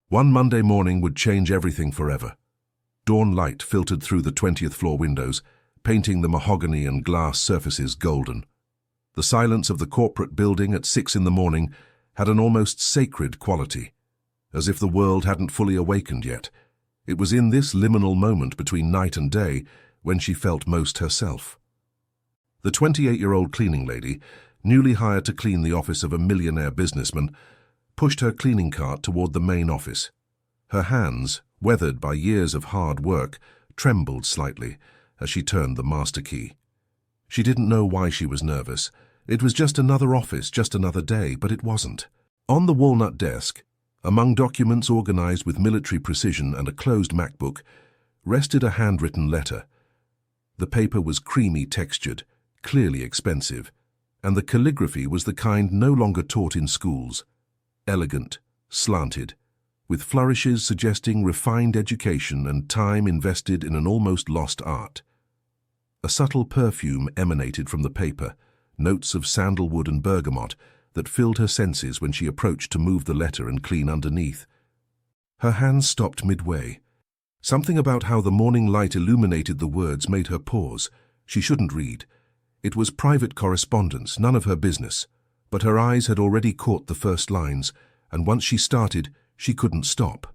One Monday morning would change everything forever. Dawn light filtered through the 20th floor windows, painting the mahogany and glass surfaces golden. The silence of the corporate building at 6 in the morning had an almost sacred quality, as if the world hadn't fully awakened yet. It was in this liminal moment between night and day when she felt most herself. The 28-year-old cleaning lady, newly hired to clean the office of a millionaire businessman, pushed her cleaning cart toward the main office. Her hands, weathered by years of hard work, trembled slightly as she turned the master key. She didn't know why she was nervous. It was just another office, just another day, but it wasn't. On the walnut desk, among documents organized with military precision and a closed MacBook, rested a handwritten letter. The paper was creamy textured, clearly expensive, and the calligraphy was the kind no longer taught in schools. Elegant, slanted, with flourishes suggesting refined education and time invested in an almost lost art. A subtle perfume emanated from the paper, notes of sandalwood and bergamot that filled her senses when she approached to move the letter and clean underneath. Her hands stopped midway. Something about how the morning light illuminated the words made her pause. She shouldn't read. It was private correspondence, none of her business. But her eyes had already caught the first lines, and once she started, she couldn't stop.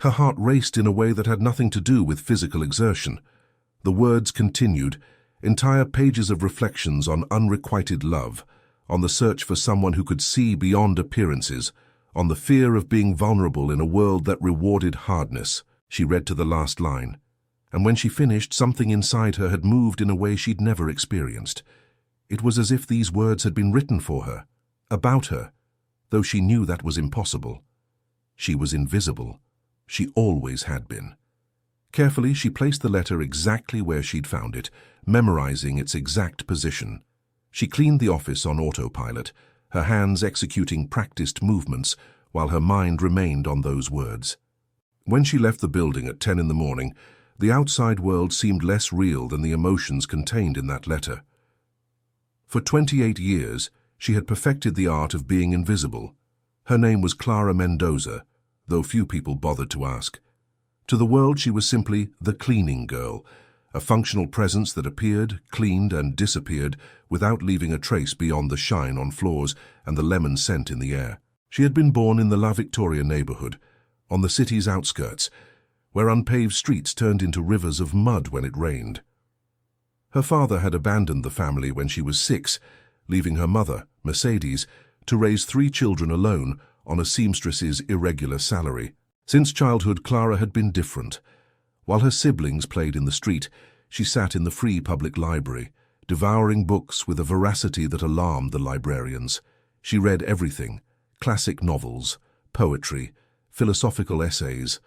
Her heart raced in a way that had nothing to do with physical exertion. The words continued, entire pages of reflections on unrequited love, on the search for someone who could see beyond appearances, on the fear of being vulnerable in a world that rewarded hardness. She read to the last line, and when she finished, something inside her had moved in a way she'd never experienced. It was as if these words had been written for her, about her, though she knew that was impossible. She was invisible. She always had been. Carefully, she placed the letter exactly where she'd found it, memorizing its exact position. She cleaned the office on autopilot, her hands executing practiced movements while her mind remained on those words. When she left the building at 10 in the morning, the outside world seemed less real than the emotions contained in that letter. For 28 years, she had perfected the art of being invisible. Her name was Clara Mendoza, though few people bothered to ask. To the world, she was simply the cleaning girl, a functional presence that appeared, cleaned, and disappeared without leaving a trace beyond the shine on floors and the lemon scent in the air. She had been born in the La Victoria neighborhood, on the city's outskirts, where unpaved streets turned into rivers of mud when it rained. Her father had abandoned the family when she was 6, leaving her mother, Mercedes, to raise 3 children alone on a seamstress's irregular salary. Since childhood, Clara had been different. While her siblings played in the street, she sat in the free public library, devouring books with a voracity that alarmed the librarians. She read everything: classic novels, poetry, philosophical essays.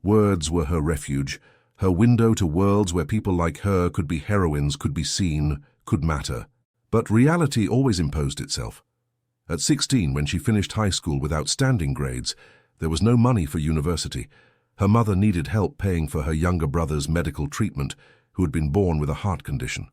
Words were her refuge, her window to worlds where people like her could be heroines, could be seen, could matter. But reality always imposed itself. At 16, when she finished high school with outstanding grades, there was no money for university. Her mother needed help paying for her younger brother's medical treatment, who had been born with a heart condition.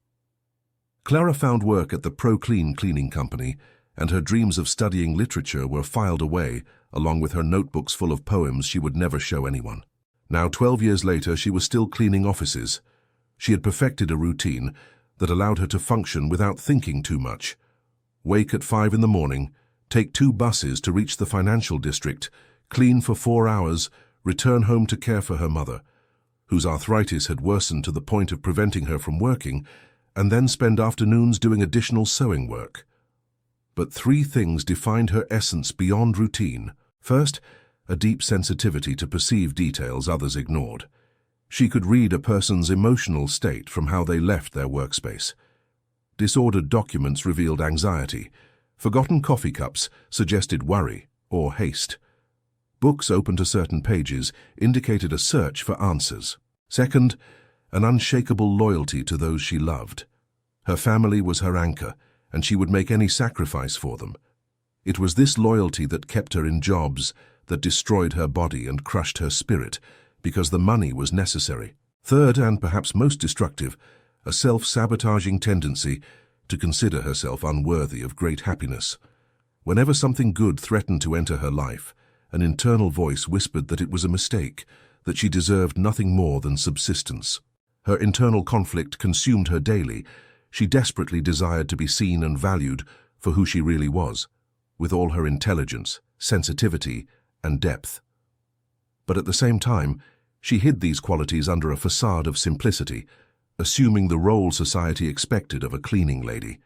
Clara found work at the ProClean cleaning company, and her dreams of studying literature were filed away, along with her notebooks full of poems she would never show anyone. Now, 12 years later, she was still cleaning offices. She had perfected a routine that allowed her to function without thinking too much. Wake at 5 in the morning, take 2 buses to reach the financial district, clean for 4 hours, return home to care for her mother, whose arthritis had worsened to the point of preventing her from working, and then spend afternoons doing additional sewing work. But 3 things defined her essence beyond routine. First, a deep sensitivity to perceive details others ignored. She could read a person's emotional state from how they left their workspace. Disordered documents revealed anxiety. Forgotten coffee cups suggested worry or haste. Books open to certain pages indicated a search for answers. Second, an unshakable loyalty to those she loved. Her family was her anchor, and she would make any sacrifice for them. It was this loyalty that kept her in jobs that destroyed her body and crushed her spirit, because the money was necessary. Third, and perhaps most destructive, a self-sabotaging tendency to consider herself unworthy of great happiness. Whenever something good threatened to enter her life, An internal voice whispered that it was a mistake, that she deserved nothing more than subsistence. Her internal conflict consumed her daily. She desperately desired to be seen and valued for who she really was, with all her intelligence, sensitivity, and depth. But at the same time, she hid these qualities under a facade of simplicity, assuming the role society expected of a cleaning lady.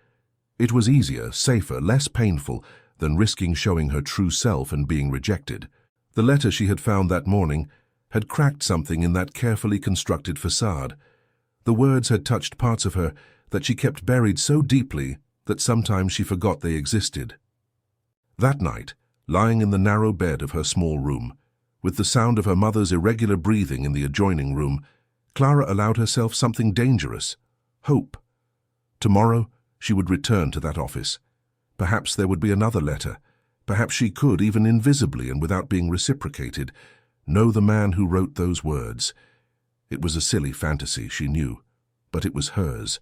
It was easier, safer, less painful than risking showing her true self and being rejected. The letter she had found that morning had cracked something in that carefully constructed facade. The words had touched parts of her that she kept buried so deeply that sometimes she forgot they existed. That night, lying in the narrow bed of her small room, with the sound of her mother's irregular breathing in the adjoining room, Clara allowed herself something dangerous: hope. Tomorrow, she would return to that office. Perhaps there would be another letter. Perhaps she could, even invisibly and without being reciprocated, know the man who wrote those words. It was a silly fantasy, she knew, but it was hers,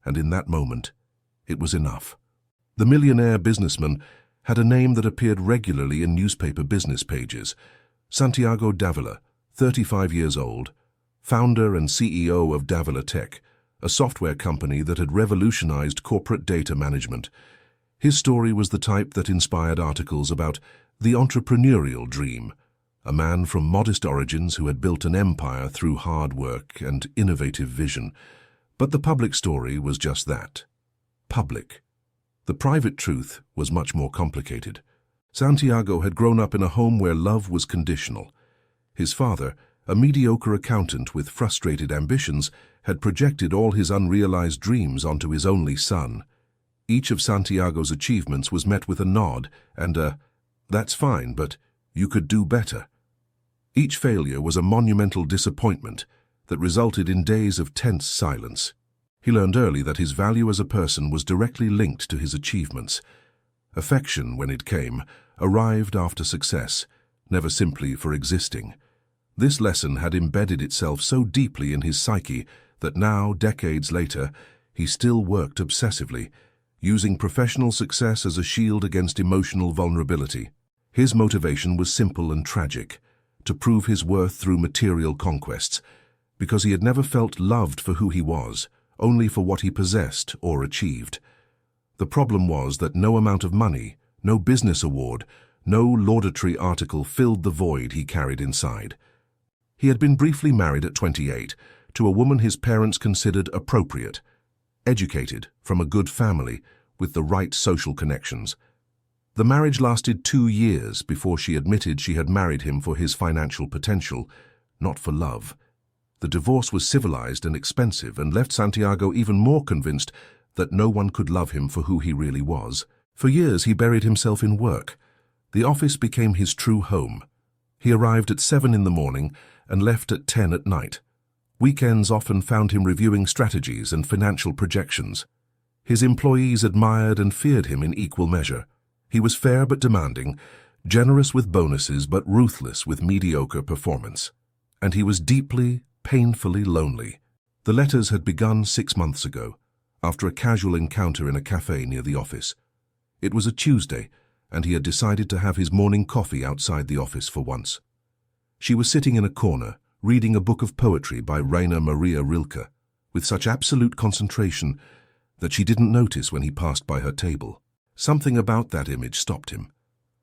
and in that moment, it was enough. The millionaire businessman had a name that appeared regularly in newspaper business pages: Santiago Davila, 35 years old, founder and CEO of Davila Tech, a software company that had revolutionized corporate data management. His story was the type that inspired articles about the entrepreneurial dream, a man from modest origins who had built an empire through hard work and innovative vision. But the public story was just that: public. The private truth was much more complicated. Santiago had grown up in a home where love was conditional. His father, a mediocre accountant with frustrated ambitions, had projected all his unrealized dreams onto his only son. Each of Santiago's achievements was met with a nod and a, "That's fine, but you could do better." Each failure was a monumental disappointment that resulted in days of tense silence. He learned early that his value as a person was directly linked to his achievements. Affection, when it came, arrived after success, never simply for existing. This lesson had embedded itself so deeply in his psyche that now, decades later, he still worked obsessively, using professional success as a shield against emotional vulnerability. His motivation was simple and tragic: to prove his worth through material conquests, because he had never felt loved for who he was, only for what he possessed or achieved. The problem was that no amount of money, no business award, no laudatory article filled the void he carried inside. He had been briefly married at 28 to a woman his parents considered appropriate, educated, from a good family, with the right social connections. The marriage lasted 2 years before she admitted she had married him for his financial potential, not for love. The divorce was civilized and expensive and left Santiago even more convinced that no one could love him for who he really was. For years he buried himself in work. The office became his true home. He arrived at 7 in the morning and left at 10 at night. Weekends often found him reviewing strategies and financial projections. His employees admired and feared him in equal measure. He was fair but demanding, generous with bonuses but ruthless with mediocre performance. And he was deeply, painfully lonely. The letters had begun 6 months ago, after a casual encounter in a cafe near the office. It was a Tuesday, and he had decided to have his morning coffee outside the office for once. She was sitting in a corner, reading a book of poetry by Rainer Maria Rilke, with such absolute concentration that she didn't notice when he passed by her table. Something about that image stopped him.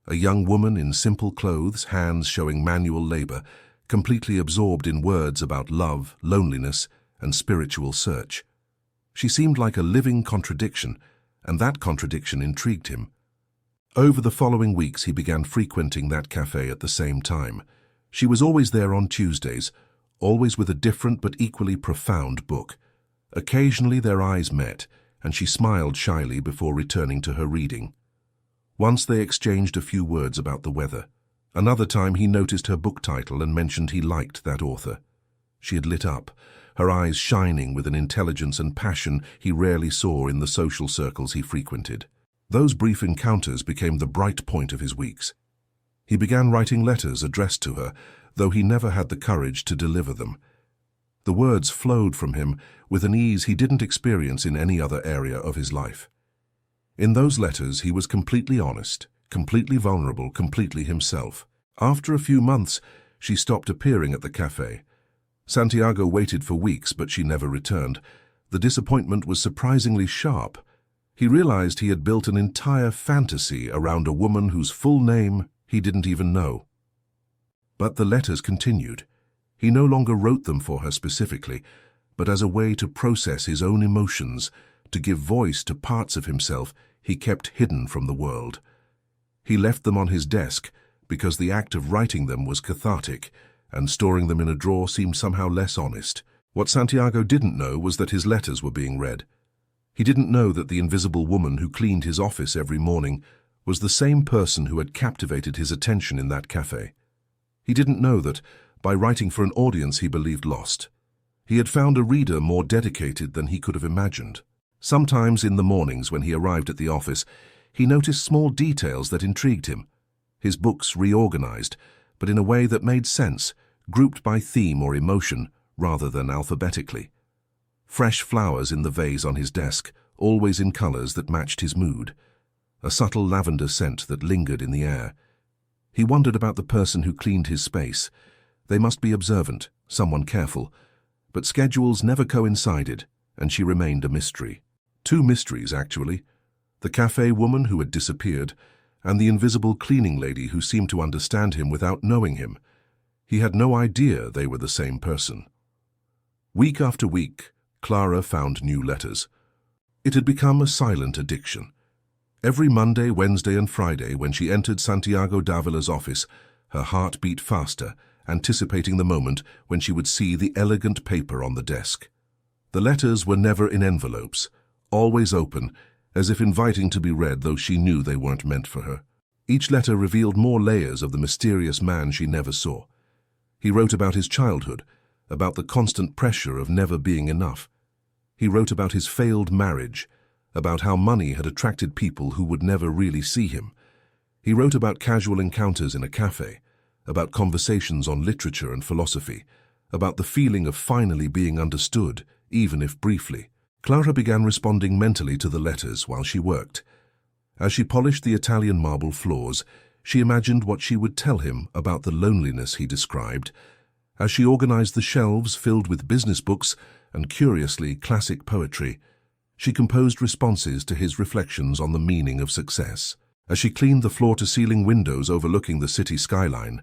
A young woman in simple clothes, hands showing manual labor, completely absorbed in words about love, loneliness, and spiritual search. She seemed like a living contradiction, and that contradiction intrigued him. Over the following weeks, he began frequenting that cafe at the same time. She was always there on Tuesdays, always with a different but equally profound book. Occasionally their eyes met, and she smiled shyly before returning to her reading. Once they exchanged a few words about the weather. Another time he noticed her book title and mentioned he liked that author. She had lit up, her eyes shining with an intelligence and passion he rarely saw in the social circles he frequented. Those brief encounters became the bright point of his weeks. He began writing letters addressed to her, though he never had the courage to deliver them. The words flowed from him with an ease he didn't experience in any other area of his life. In those letters he was completely honest, completely vulnerable, completely himself. After a few months, she stopped appearing at the cafe. Santiago waited for weeks, but she never returned. The disappointment was surprisingly sharp. He realized he had built an entire fantasy around a woman whose full name he didn't even know. But the letters continued. He no longer wrote them for her specifically, but as a way to process his own emotions, to give voice to parts of himself he kept hidden from the world. He left them on his desk because the act of writing them was cathartic, and storing them in a drawer seemed somehow less honest. What Santiago didn't know was that his letters were being read. He didn't know that the invisible woman who cleaned his office every morning was the same person who had captivated his attention in that cafe. He didn't know that, by writing for an audience he believed lost, he had found a reader more dedicated than he could have imagined. Sometimes in the mornings when he arrived at the office, he noticed small details that intrigued him. His books reorganized, but in a way that made sense, grouped by theme or emotion rather than alphabetically. Fresh flowers in the vase on his desk, always in colors that matched his mood. A subtle lavender scent that lingered in the air. He wondered about the person who cleaned his space. They must be observant, someone careful. But schedules never coincided, and she remained a mystery. Two mysteries, actually. The cafe woman who had disappeared, and the invisible cleaning lady who seemed to understand him without knowing him. He had no idea they were the same person. Week after week, Clara found new letters. It had become a silent addiction. Every Monday, Wednesday, and Friday, when she entered Santiago Davila's office, her heart beat faster, anticipating the moment when she would see the elegant paper on the desk. The letters were never in envelopes, always open, as if inviting to be read, though she knew they weren't meant for her. Each letter revealed more layers of the mysterious man she never saw. He wrote about his childhood, about the constant pressure of never being enough. He wrote about his failed marriage, about how money had attracted people who would never really see him. He wrote about casual encounters in a cafe, about conversations on literature and philosophy, about the feeling of finally being understood, even if briefly. Clara began responding mentally to the letters while she worked. As she polished the Italian marble floors, she imagined what she would tell him about the loneliness he described. As she organized the shelves filled with business books and, curiously, classic poetry, she composed responses to his reflections on the meaning of success. As she cleaned the floor-to-ceiling windows overlooking the city skyline,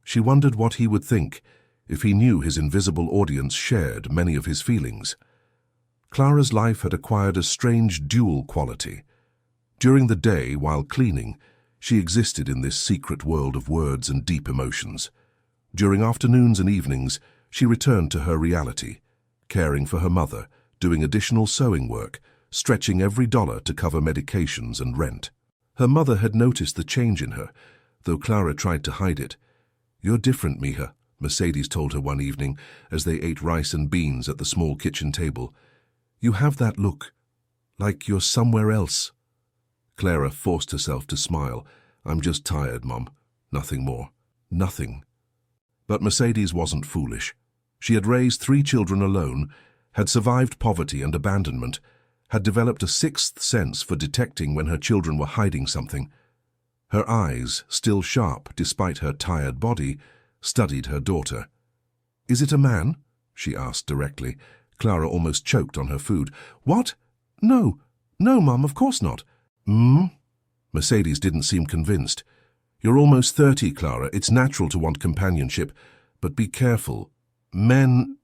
she wondered what he would think if he knew his invisible audience shared many of his feelings. Clara's life had acquired a strange dual quality. During the day, while cleaning, she existed in this secret world of words and deep emotions. During afternoons and evenings, she returned to her reality, caring for her mother, doing additional sewing work, stretching every dollar to cover medications and rent. Her mother had noticed the change in her, though Clara tried to hide it. "You're different, Mija," Mercedes told her one evening as they ate rice and beans at the small kitchen table. "You have that look, like you're somewhere else." Clara forced herself to smile. "I'm just tired, Mom. Nothing more. Nothing." But Mercedes wasn't foolish. She had raised 3 children alone, had survived poverty and abandonment, had developed a sixth sense for detecting when her children were hiding something. Her eyes, still sharp despite her tired body, studied her daughter. "Is it a man?" she asked directly. Clara almost choked on her food. "What? No, Mum, of course not." Mercedes didn't seem convinced. "You're almost 30, Clara. It's natural to want companionship, but be careful. Men—"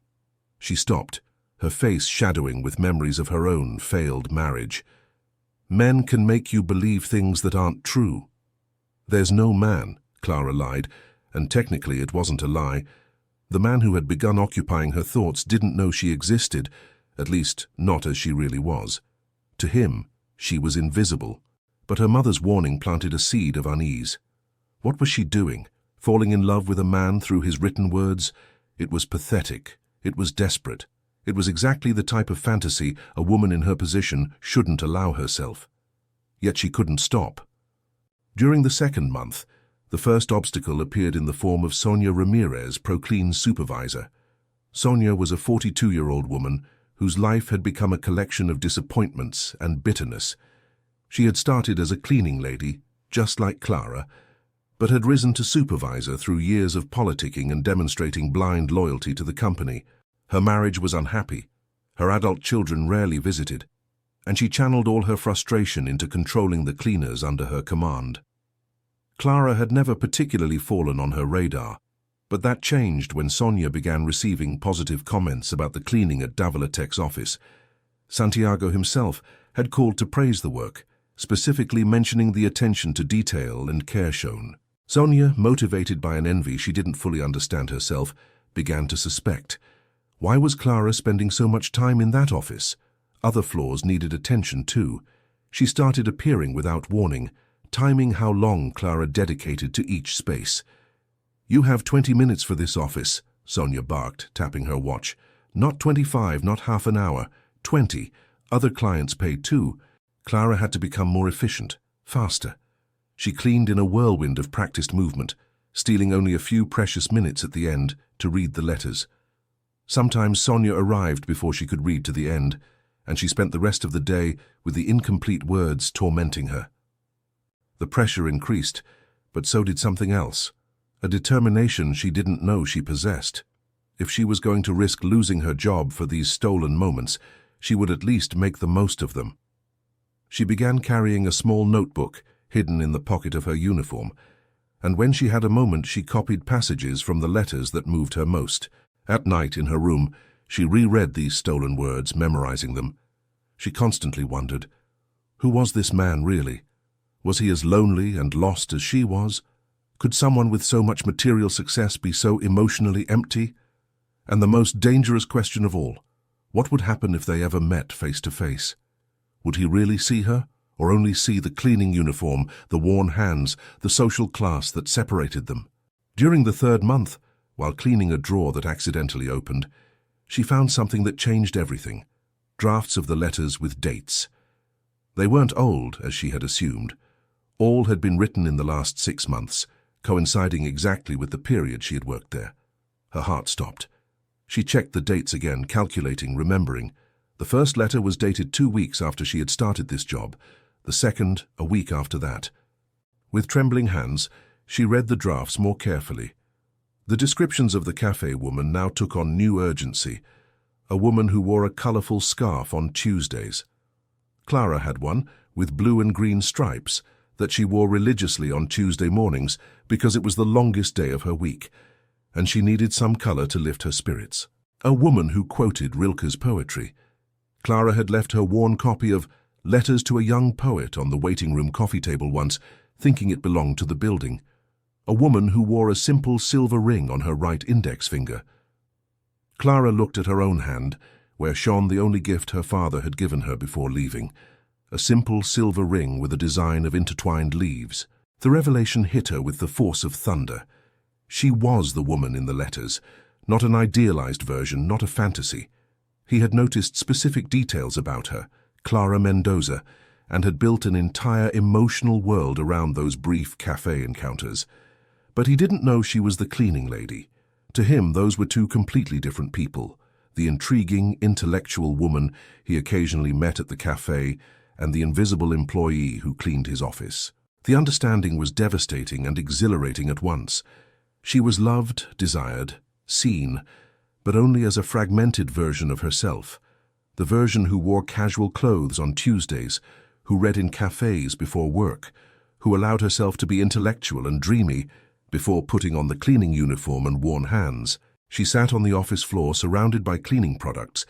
She stopped, her face shadowing with memories of her own failed marriage. "Men can make you believe things that aren't true." "There's no man," Clara lied, and technically it wasn't a lie. The man who had begun occupying her thoughts didn't know she existed, at least not as she really was. To him, she was invisible. But her mother's warning planted a seed of unease. What was she doing? Falling in love with a man through his written words? It was pathetic. It was desperate. It was exactly the type of fantasy a woman in her position shouldn't allow herself. Yet she couldn't stop. During the second month, the first obstacle appeared in the form of Sonia Ramirez, Proclean's supervisor. Sonia was a 42-year-old woman whose life had become a collection of disappointments and bitterness. She had started as a cleaning lady, just like Clara, but had risen to supervisor through years of politicking and demonstrating blind loyalty to the company. Her marriage was unhappy, her adult children rarely visited, and she channeled all her frustration into controlling the cleaners under her command. Clara had never particularly fallen on her radar, but that changed when Sonia began receiving positive comments about the cleaning at Davolatek's office. Santiago himself had called to praise the work, specifically mentioning the attention to detail and care shown. Sonia, motivated by an envy she didn't fully understand herself, began to suspect. Why was Clara spending so much time in that office? Other floors needed attention too. She started appearing without warning, timing how long Clara dedicated to each space. "You have 20 minutes for this office," Sonia barked, tapping her watch. "Not 25, not half an hour. 20. Other clients paid too." Clara had to become more efficient, faster. She cleaned in a whirlwind of practiced movement, stealing only a few precious minutes at the end to read the letters. Sometimes Sonia arrived before she could read to the end, and she spent the rest of the day with the incomplete words tormenting her. The pressure increased, but so did something else, a determination she didn't know she possessed. If she was going to risk losing her job for these stolen moments, she would at least make the most of them. She began carrying a small notebook hidden in the pocket of her uniform, and when she had a moment she copied passages from the letters that moved her most. At night in her room, she reread these stolen words, memorizing them. She constantly wondered, who was this man really? Was he as lonely and lost as she was? Could someone with so much material success be so emotionally empty? And the most dangerous question of all, what would happen if they ever met face to face? Would he really see her, or only see the cleaning uniform, the worn hands, the social class that separated them? During the 3rd month, while cleaning a drawer that accidentally opened, she found something that changed everything. Drafts of the letters with dates. They weren't old, as she had assumed. All had been written in the last 6 months, coinciding exactly with the period she had worked there. Her heart stopped. She checked the dates again, calculating, remembering. The first letter was dated 2 weeks after she had started this job, the second a week after that. With trembling hands, she read the drafts more carefully. The descriptions of the cafe woman now took on new urgency. A woman who wore a colorful scarf on Tuesdays. Clara had one, with blue and green stripes, that she wore religiously on Tuesday mornings because it was the longest day of her week, and she needed some color to lift her spirits. A woman who quoted Rilke's poetry. Clara had left her worn copy of Letters to a Young Poet on the waiting room coffee table once, thinking it belonged to the building. A woman who wore a simple silver ring on her right index finger. Clara looked at her own hand, where shone the only gift her father had given her before leaving, a simple silver ring with a design of intertwined leaves. The revelation hit her with the force of thunder. She was the woman in the letters, not an idealized version, not a fantasy. He had noticed specific details about her, Clara Mendoza, and had built an entire emotional world around those brief cafe encounters. But he didn't know she was the cleaning lady. To him, those were two completely different people, the intriguing, intellectual woman he occasionally met at the cafe and the invisible employee who cleaned his office. The understanding was devastating and exhilarating at once. She was loved, desired, seen, but only as a fragmented version of herself, the version who wore casual clothes on Tuesdays, who read in cafes before work, who allowed herself to be intellectual and dreamy before putting on the cleaning uniform and worn hands. She sat on the office floor surrounded by cleaning products,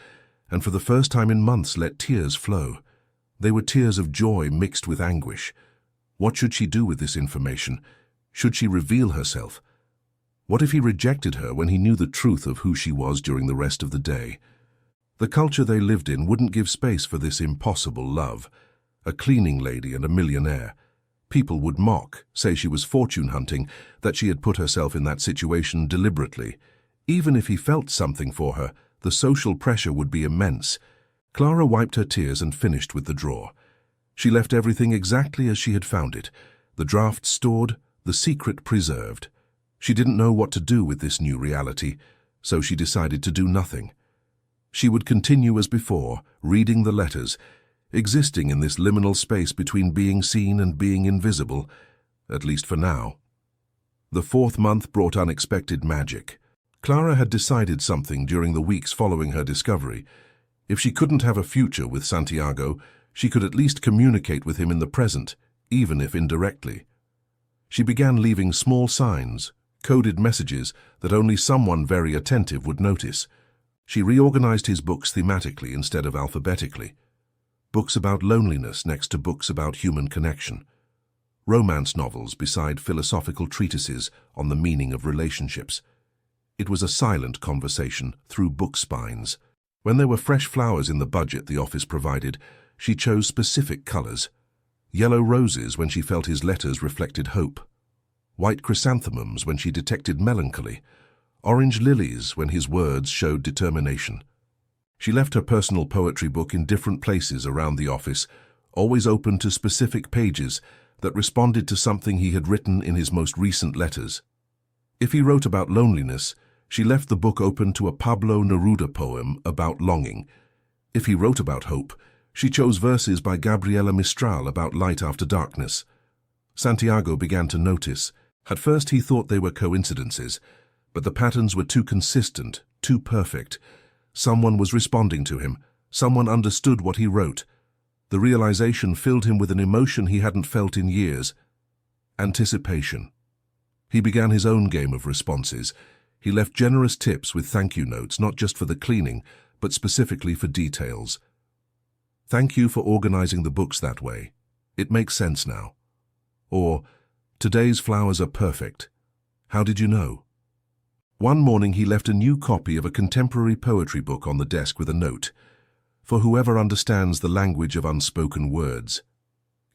and for the first time in months let tears flow. They were tears of joy mixed with anguish. What should she do with this information? Should she reveal herself? What if he rejected her when he knew the truth of who she was during the rest of the day? The culture they lived in wouldn't give space for this impossible love. A cleaning lady and a millionaire. People would mock, say she was fortune hunting, that she had put herself in that situation deliberately. Even if he felt something for her, the social pressure would be immense. Clara wiped her tears and finished with the drawer. She left everything exactly as she had found it, the draft stored, the secret preserved. She didn't know what to do with this new reality, so she decided to do nothing. She would continue as before, reading the letters, existing in this liminal space between being seen and being invisible, at least for now. The fourth month brought unexpected magic. Clara had decided something during the weeks following her discovery. If she couldn't have a future with Santiago, she could at least communicate with him in the present, even if indirectly. She began leaving small signs, coded messages that only someone very attentive would notice. She reorganized his books thematically instead of alphabetically. Books about loneliness next to books about human connection. Romance novels beside philosophical treatises on the meaning of relationships. It was a silent conversation through book spines. When there were fresh flowers in the budget the office provided, she chose specific colors. Yellow roses when she felt his letters reflected hope. White chrysanthemums when she detected melancholy. Orange lilies when his words showed determination. She left her personal poetry book in different places around the office, always open to specific pages that responded to something he had written in his most recent letters. If he wrote about loneliness, she left the book open to a Pablo Neruda poem about longing. If he wrote about hope, she chose verses by Gabriela Mistral about light after darkness. Santiago began to notice. At first he thought they were coincidences, but the patterns were too consistent, too perfect. Someone was responding to him. Someone understood what he wrote. The realization filled him with an emotion he hadn't felt in years. Anticipation. He began his own game of responses. He left generous tips with thank you notes, not just for the cleaning, but specifically for details. Thank you for organizing the books that way. It makes sense now. Or, today's flowers are perfect. How did you know? One morning he left a new copy of a contemporary poetry book on the desk with a note. For whoever understands the language of unspoken words.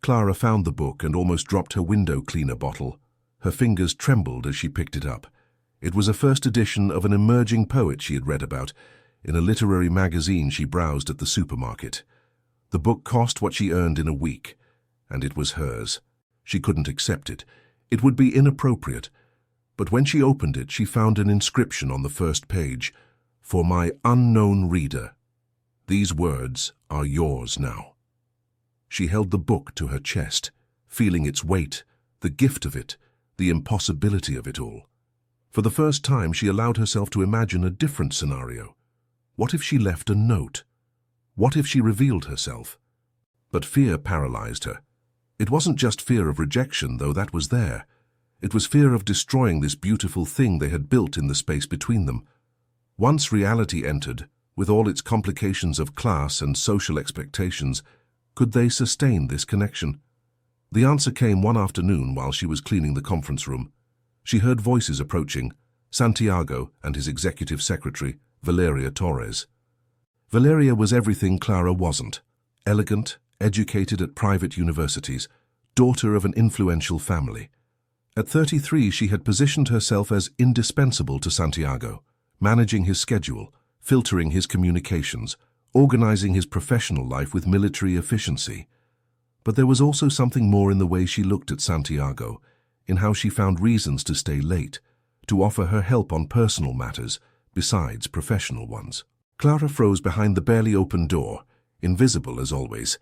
Clara found the book and almost dropped her window cleaner bottle. Her fingers trembled as she picked it up. It was a first edition of an emerging poet she had read about in a literary magazine she browsed at the supermarket. The book cost what she earned in a week, and it was hers. She couldn't accept it. It would be inappropriate. But when she opened it, she found an inscription on the first page. For my unknown reader. These words are yours now. She held the book to her chest, feeling its weight, the gift of it, the impossibility of it all. For the first time, she allowed herself to imagine a different scenario. What if she left a note? What if she revealed herself? But fear paralyzed her. It wasn't just fear of rejection, though that was there. It was fear of destroying this beautiful thing they had built in the space between them. Once reality entered, with all its complications of class and social expectations, could they sustain this connection? The answer came one afternoon while she was cleaning the conference room. She heard voices approaching, Santiago and his executive secretary, Valeria Torres. Valeria was everything Clara wasn't. Elegant, educated at private universities, daughter of an influential family. At 33, she had positioned herself as indispensable to Santiago, managing his schedule, filtering his communications, organizing his professional life with military efficiency. But there was also something more in the way she looked at Santiago, in how she found reasons to stay late, to offer her help on personal matters, besides professional ones. Clara froze behind the barely open door, invisible as always.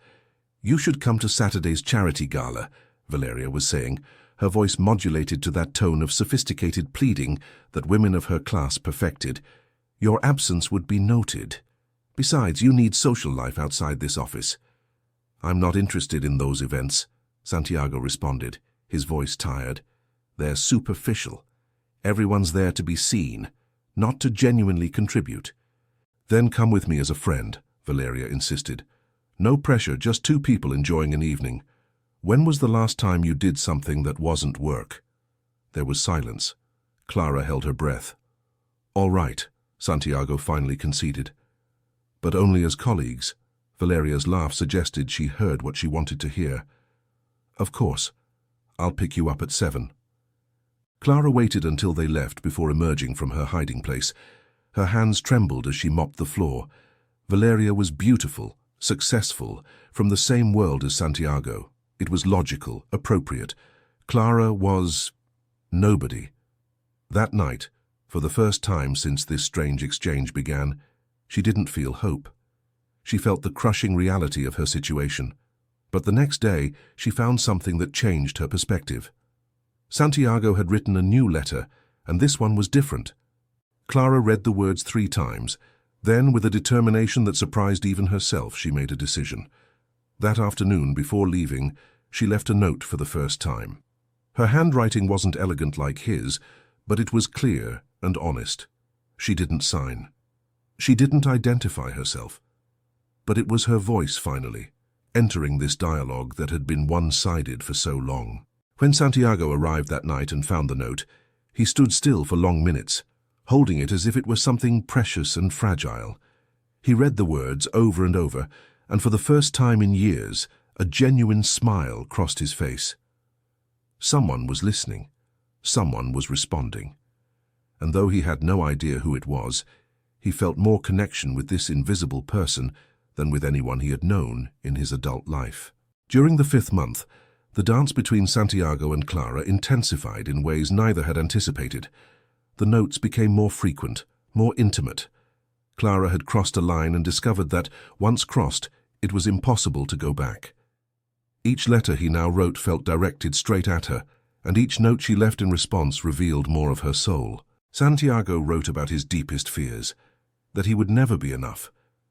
You should come to Saturday's charity gala, Valeria was saying, her voice modulated to that tone of sophisticated pleading that women of her class perfected. Your absence would be noted. Besides, you need social life outside this office. I'm not interested in those events, Santiago responded, his voice tired. They're superficial. Everyone's there to be seen, not to genuinely contribute. Then come with me as a friend, Valeria insisted. No pressure, just two people enjoying an evening. When was the last time you did something that wasn't work? There was silence. Clara held her breath. All right, Santiago finally conceded. But only as colleagues. Valeria's laugh suggested she heard what she wanted to hear. Of course. I'll pick you up at 7. Clara waited until they left before emerging from her hiding place. Her hands trembled as she mopped the floor. Valeria was beautiful, successful, from the same world as Santiago. It was logical, appropriate. Clara was nobody. That night, for the first time since this strange exchange began, she didn't feel hope. She felt the crushing reality of her situation. But the next day, she found something that changed her perspective. Santiago had written a new letter, and this one was different. Clara read the words 3 times. Then, with a determination that surprised even herself, she made a decision. That afternoon, before leaving, she left a note for the first time. Her handwriting wasn't elegant like his, but it was clear and honest. She didn't sign. She didn't identify herself. But it was her voice, finally, entering this dialogue that had been one-sided for so long. When Santiago arrived that night and found the note, he stood still for long minutes, holding it as if it were something precious and fragile. He read the words over and over, and for the first time in years, a genuine smile crossed his face. Someone was listening. Someone was responding. And though he had no idea who it was, he felt more connection with this invisible person than with anyone he had known in his adult life. During the 5th month, the dance between Santiago and Clara intensified in ways neither had anticipated. The notes became more frequent, more intimate. Clara had crossed a line and discovered that, once crossed, it was impossible to go back. Each letter he now wrote felt directed straight at her, and each note she left in response revealed more of her soul. Santiago wrote about his deepest fears, that he would never be enough,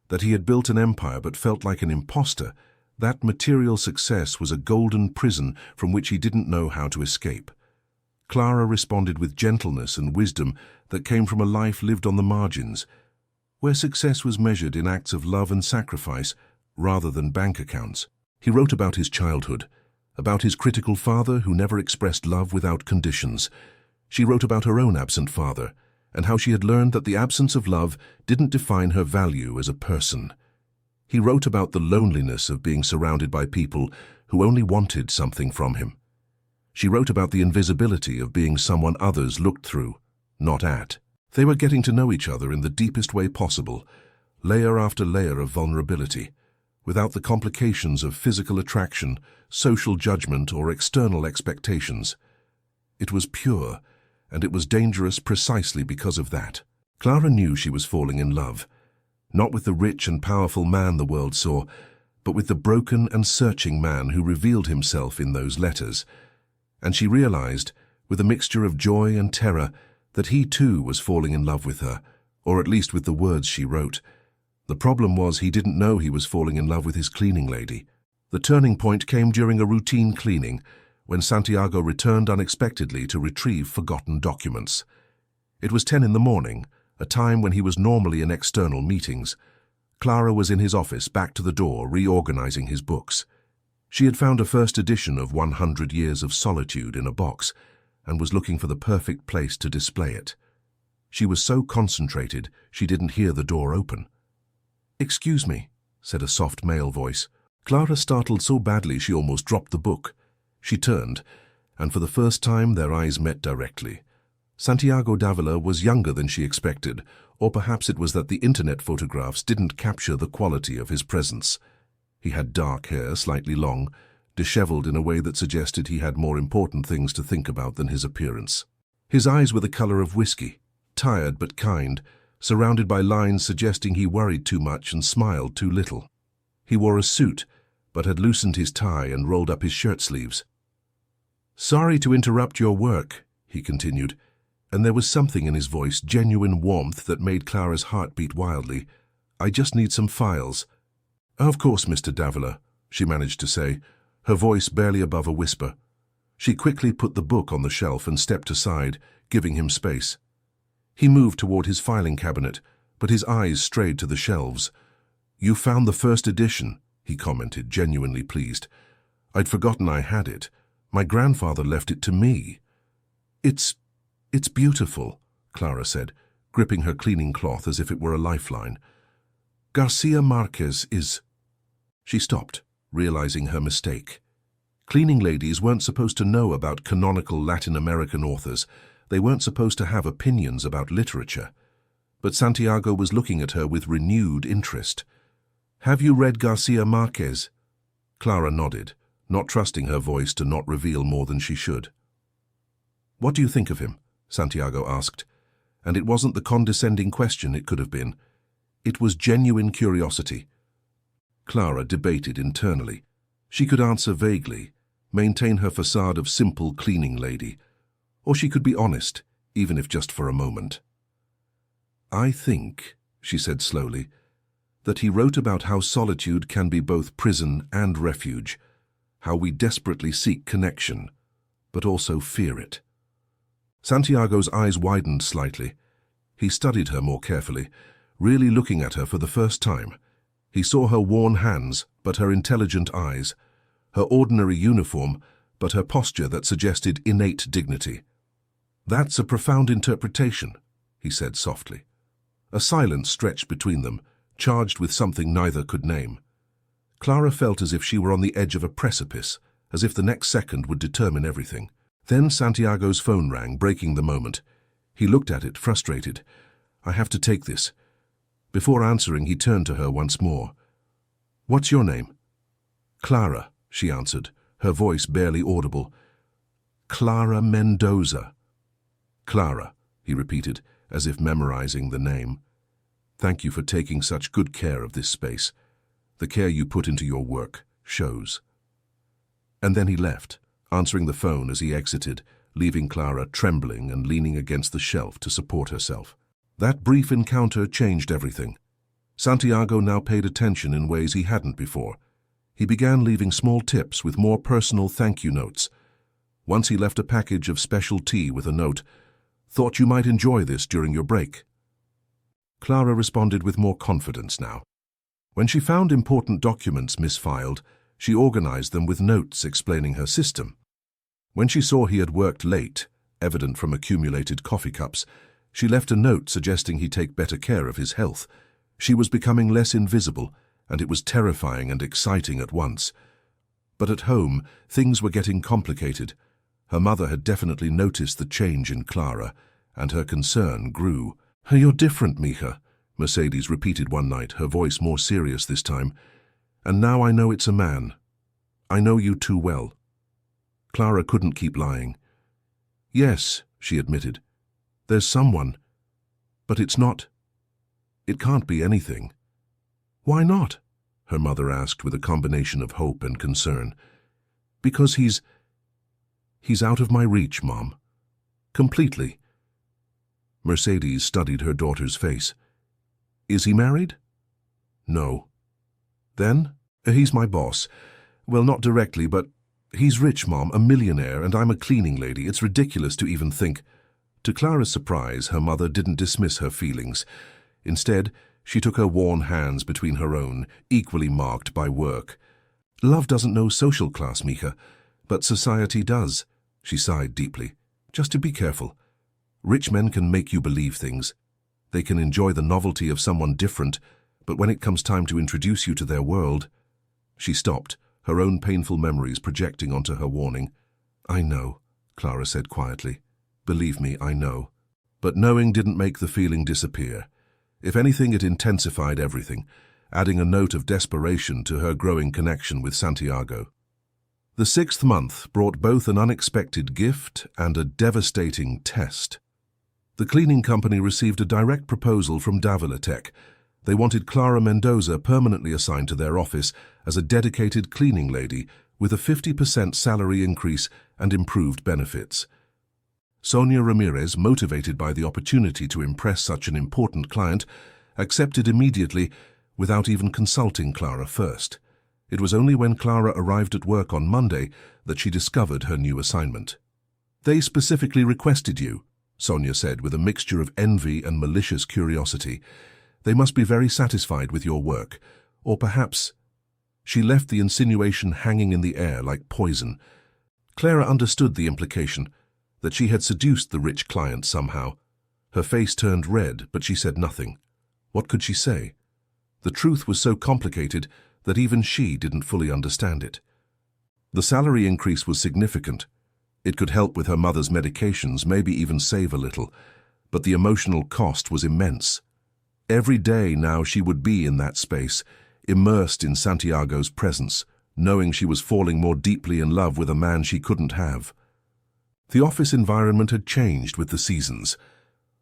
that he had built an empire but felt like an imposter, that material success was a golden prison from which he didn't know how to escape. Clara responded with gentleness and wisdom that came from a life lived on the margins, where success was measured in acts of love and sacrifice rather than bank accounts. He wrote about his childhood, about his critical father who never expressed love without conditions. She wrote about her own absent father, and how she had learned that the absence of love didn't define her value as a person. He wrote about the loneliness of being surrounded by people who only wanted something from him. She wrote about the invisibility of being someone others looked through, not at. They were getting to know each other in the deepest way possible, layer after layer of vulnerability, without the complications of physical attraction, social judgment, or external expectations. It was pure, and it was dangerous precisely because of that. Clara knew she was falling in love, not with the rich and powerful man the world saw, but with the broken and searching man who revealed himself in those letters. And she realized, with a mixture of joy and terror, that he too was falling in love with her, or at least with the words she wrote. The problem was he didn't know he was falling in love with his cleaning lady. The turning point came during a routine cleaning, when Santiago returned unexpectedly to retrieve forgotten documents. It was 10 in the morning, a time when he was normally in external meetings. Clara was in his office, back to the door, reorganizing his books. She had found a first edition of 100 Years of Solitude in a box, and was looking for the perfect place to display it. She was so concentrated, she didn't hear the door open. "Excuse me," said a soft male voice. Clara startled so badly she almost dropped the book. She turned, and for the first time their eyes met directly. Santiago Davila was younger than she expected, or perhaps it was that the internet photographs didn't capture the quality of his presence. He had dark hair, slightly long, disheveled in a way that suggested he had more important things to think about than his appearance. His eyes were the color of whiskey, tired but kind, surrounded by lines suggesting he worried too much and smiled too little. He wore a suit, but had loosened his tie and rolled up his shirt sleeves. "Sorry to interrupt your work," he continued, and there was something in his voice, genuine warmth, that made Clara's heart beat wildly. "I just need some files." "Of course, Mr. Davila," she managed to say, her voice barely above a whisper. She quickly put the book on the shelf and stepped aside, giving him space. He moved toward his filing cabinet, but his eyes strayed to the shelves. "You found the first edition," he commented, genuinely pleased. "I'd forgotten I had it. My grandfather left it to me." It's beautiful," Clara said, gripping her cleaning cloth as if it were a lifeline. "Garcia Marquez is—" She stopped, realizing her mistake. Cleaning ladies weren't supposed to know about canonical Latin American authors. They weren't supposed to have opinions about literature. But Santiago was looking at her with renewed interest. "Have you read Garcia Marquez?" Clara nodded, not trusting her voice to not reveal more than she should. "What do you think of him?" Santiago asked. And it wasn't the condescending question it could have been. It was genuine curiosity. Clara debated internally. She could answer vaguely, maintain her facade of simple cleaning lady, Or she could be honest, even if just for a moment. "I think," she said slowly, "that he wrote about how solitude can be both prison and refuge, how we desperately seek connection, but also fear it." Santiago's eyes widened slightly. He studied her more carefully, really looking at her for the first time. He saw her worn hands, but her intelligent eyes, her ordinary uniform, but her posture that suggested innate dignity. "That's a profound interpretation," he said softly. A silence stretched between them, charged with something neither could name. Clara felt as if she were on the edge of a precipice, as if the next second would determine everything. Then Santiago's phone rang, breaking the moment. He looked at it, frustrated. "I have to take this." Before answering, he turned to her once more. "What's your name?" "Clara," she answered, her voice barely audible. "Clara Mendoza." "Clara," he repeated, as if memorizing the name. "Thank you for taking such good care of this space. The care you put into your work shows." And then he left, answering the phone as he exited, leaving Clara trembling and leaning against the shelf to support herself. That brief encounter changed everything. Santiago now paid attention in ways he hadn't before. He began leaving small tips with more personal thank-you notes. Once he left a package of special tea with a note, "Thought you might enjoy this during your break." Clara responded with more confidence now. When she found important documents misfiled, she organized them with notes explaining her system. When she saw he had worked late, evident from accumulated coffee cups, she left a note suggesting he take better care of his health. She was becoming less invisible, and it was terrifying and exciting at once. But at home, things were getting complicated. Her mother had definitely noticed the change in Clara, and her concern grew. "You're different, Mija," Mercedes repeated one night, her voice more serious this time. "And now I know it's a man. I know you too well." Clara couldn't keep lying. "Yes," she admitted. "There's someone. But it's not. It can't be anything." "Why not?" her mother asked with a combination of hope and concern. "Because he's out of my reach, Mom. Completely." Mercedes studied her daughter's face. "Is he married?" "No." "Then?" "He's my boss. Well, not directly, but he's rich, Mom, a millionaire, and I'm a cleaning lady. It's ridiculous to even think." To Clara's surprise, her mother didn't dismiss her feelings. Instead, she took her worn hands between her own, equally marked by work. "Love doesn't know social class, Mija, but society does." She sighed deeply. "Just to be careful. Rich men can make you believe things. They can enjoy the novelty of someone different, but when it comes time to introduce you to their world—" She stopped, her own painful memories projecting onto her warning. "I know," Clara said quietly. "Believe me, I know." But knowing didn't make the feeling disappear. If anything, it intensified everything, adding a note of desperation to her growing connection with Santiago. The 6th month brought both an unexpected gift and a devastating test. The cleaning company received a direct proposal from Davila Tech. They wanted Clara Mendoza permanently assigned to their office as a dedicated cleaning lady with a 50% salary increase and improved benefits. Sonia Ramirez, motivated by the opportunity to impress such an important client, accepted immediately without even consulting Clara first. It was only when Clara arrived at work on Monday that she discovered her new assignment. "They specifically requested you," Sonia said with a mixture of envy and malicious curiosity. "They must be very satisfied with your work. Or perhaps—" She left the insinuation hanging in the air like poison. Clara understood the implication, that she had seduced the rich client somehow. Her face turned red, but she said nothing. What could she say? The truth was so complicated that even she didn't fully understand it. The salary increase was significant. It could help with her mother's medications, maybe even save a little, but the emotional cost was immense. Every day now she would be in that space, immersed in Santiago's presence, knowing she was falling more deeply in love with a man she couldn't have. The office environment had changed with the seasons.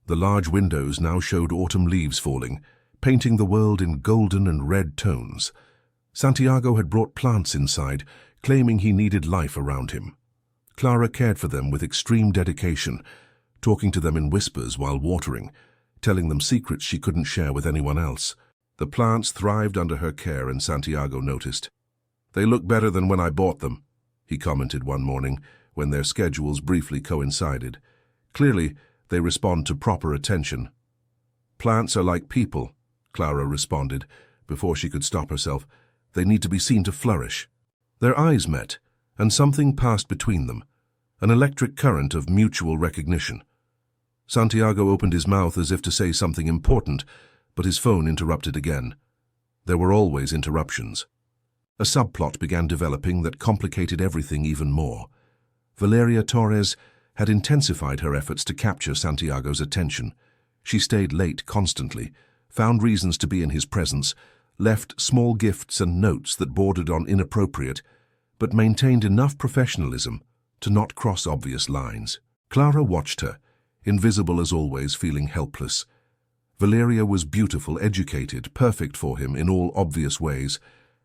The large windows now showed autumn leaves falling, painting the world in golden and red tones. Santiago had brought plants inside, claiming he needed life around him. Clara cared for them with extreme dedication, talking to them in whispers while watering, telling them secrets she couldn't share with anyone else. The plants thrived under her care, and Santiago noticed. "They look better than when I bought them," he commented one morning when their schedules briefly coincided. "Clearly, they respond to proper attention." "Plants are like people," Clara responded before she could stop herself. "They need to be seen to flourish." Their eyes met, and something passed between them, an electric current of mutual recognition. Santiago opened his mouth as if to say something important, but his phone interrupted again. There were always interruptions. A subplot began developing that complicated everything even more. Valeria Torres had intensified her efforts to capture Santiago's attention. She stayed late constantly, found reasons to be in his presence, left small gifts and notes that bordered on inappropriate, but maintained enough professionalism to not cross obvious lines. Clara watched her, invisible as always, feeling helpless. Valeria was beautiful, educated, perfect for him in all obvious ways,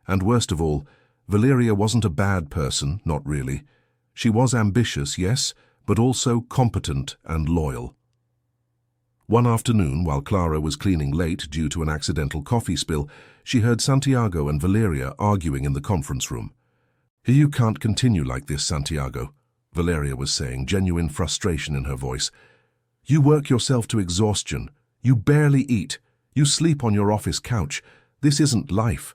and worst of all, Valeria wasn't a bad person, not really. She was ambitious, yes, but also competent and loyal. One afternoon, while Clara was cleaning late due to an accidental coffee spill, she heard Santiago and Valeria arguing in the conference room. "You can't continue like this, Santiago," Valeria was saying, genuine frustration in her voice. "You work yourself to exhaustion. You barely eat. You sleep on your office couch. This isn't life."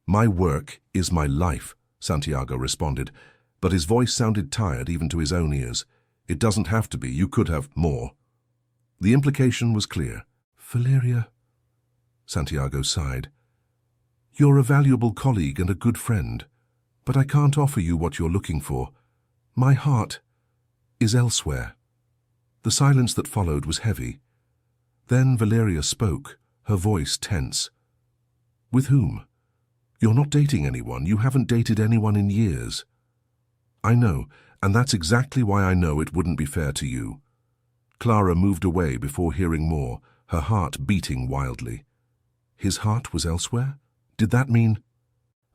"My work is my life," Santiago responded, but his voice sounded tired even to his own ears. "It doesn't have to be. You could have more." The implication was clear. "Valeria," Santiago sighed, "you're a valuable colleague and a good friend, but I can't offer you what you're looking for. My heart is elsewhere." The silence that followed was heavy. Then Valeria spoke, her voice tense. "With whom? You're not dating anyone. You haven't dated anyone in years." "I know, and that's exactly why I know it wouldn't be fair to you." Clara moved away before hearing more, her heart beating wildly. His heart was elsewhere? Did that mean?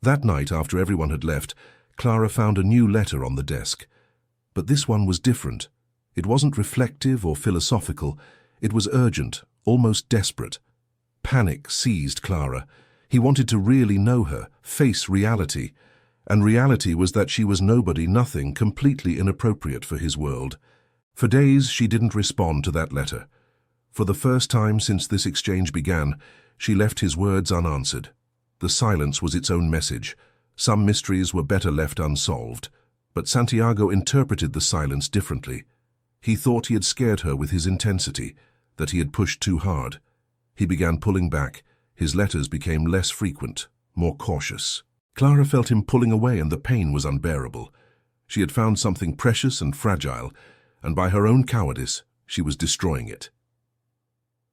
That night, after everyone had left, Clara found a new letter on the desk. But this one was different. It wasn't reflective or philosophical. It was urgent, almost desperate. Panic seized Clara. He wanted to really know her, face reality. And reality was that she was nobody, nothing, completely inappropriate for his world. For days, she didn't respond to that letter. For the first time since this exchange began, she left his words unanswered. The silence was its own message. Some mysteries were better left unsolved. But Santiago interpreted the silence differently. He thought he had scared her with his intensity, that he had pushed too hard. He began pulling back. His letters became less frequent, more cautious. Clara felt him pulling away, and the pain was unbearable. She had found something precious and fragile, and by her own cowardice, she was destroying it.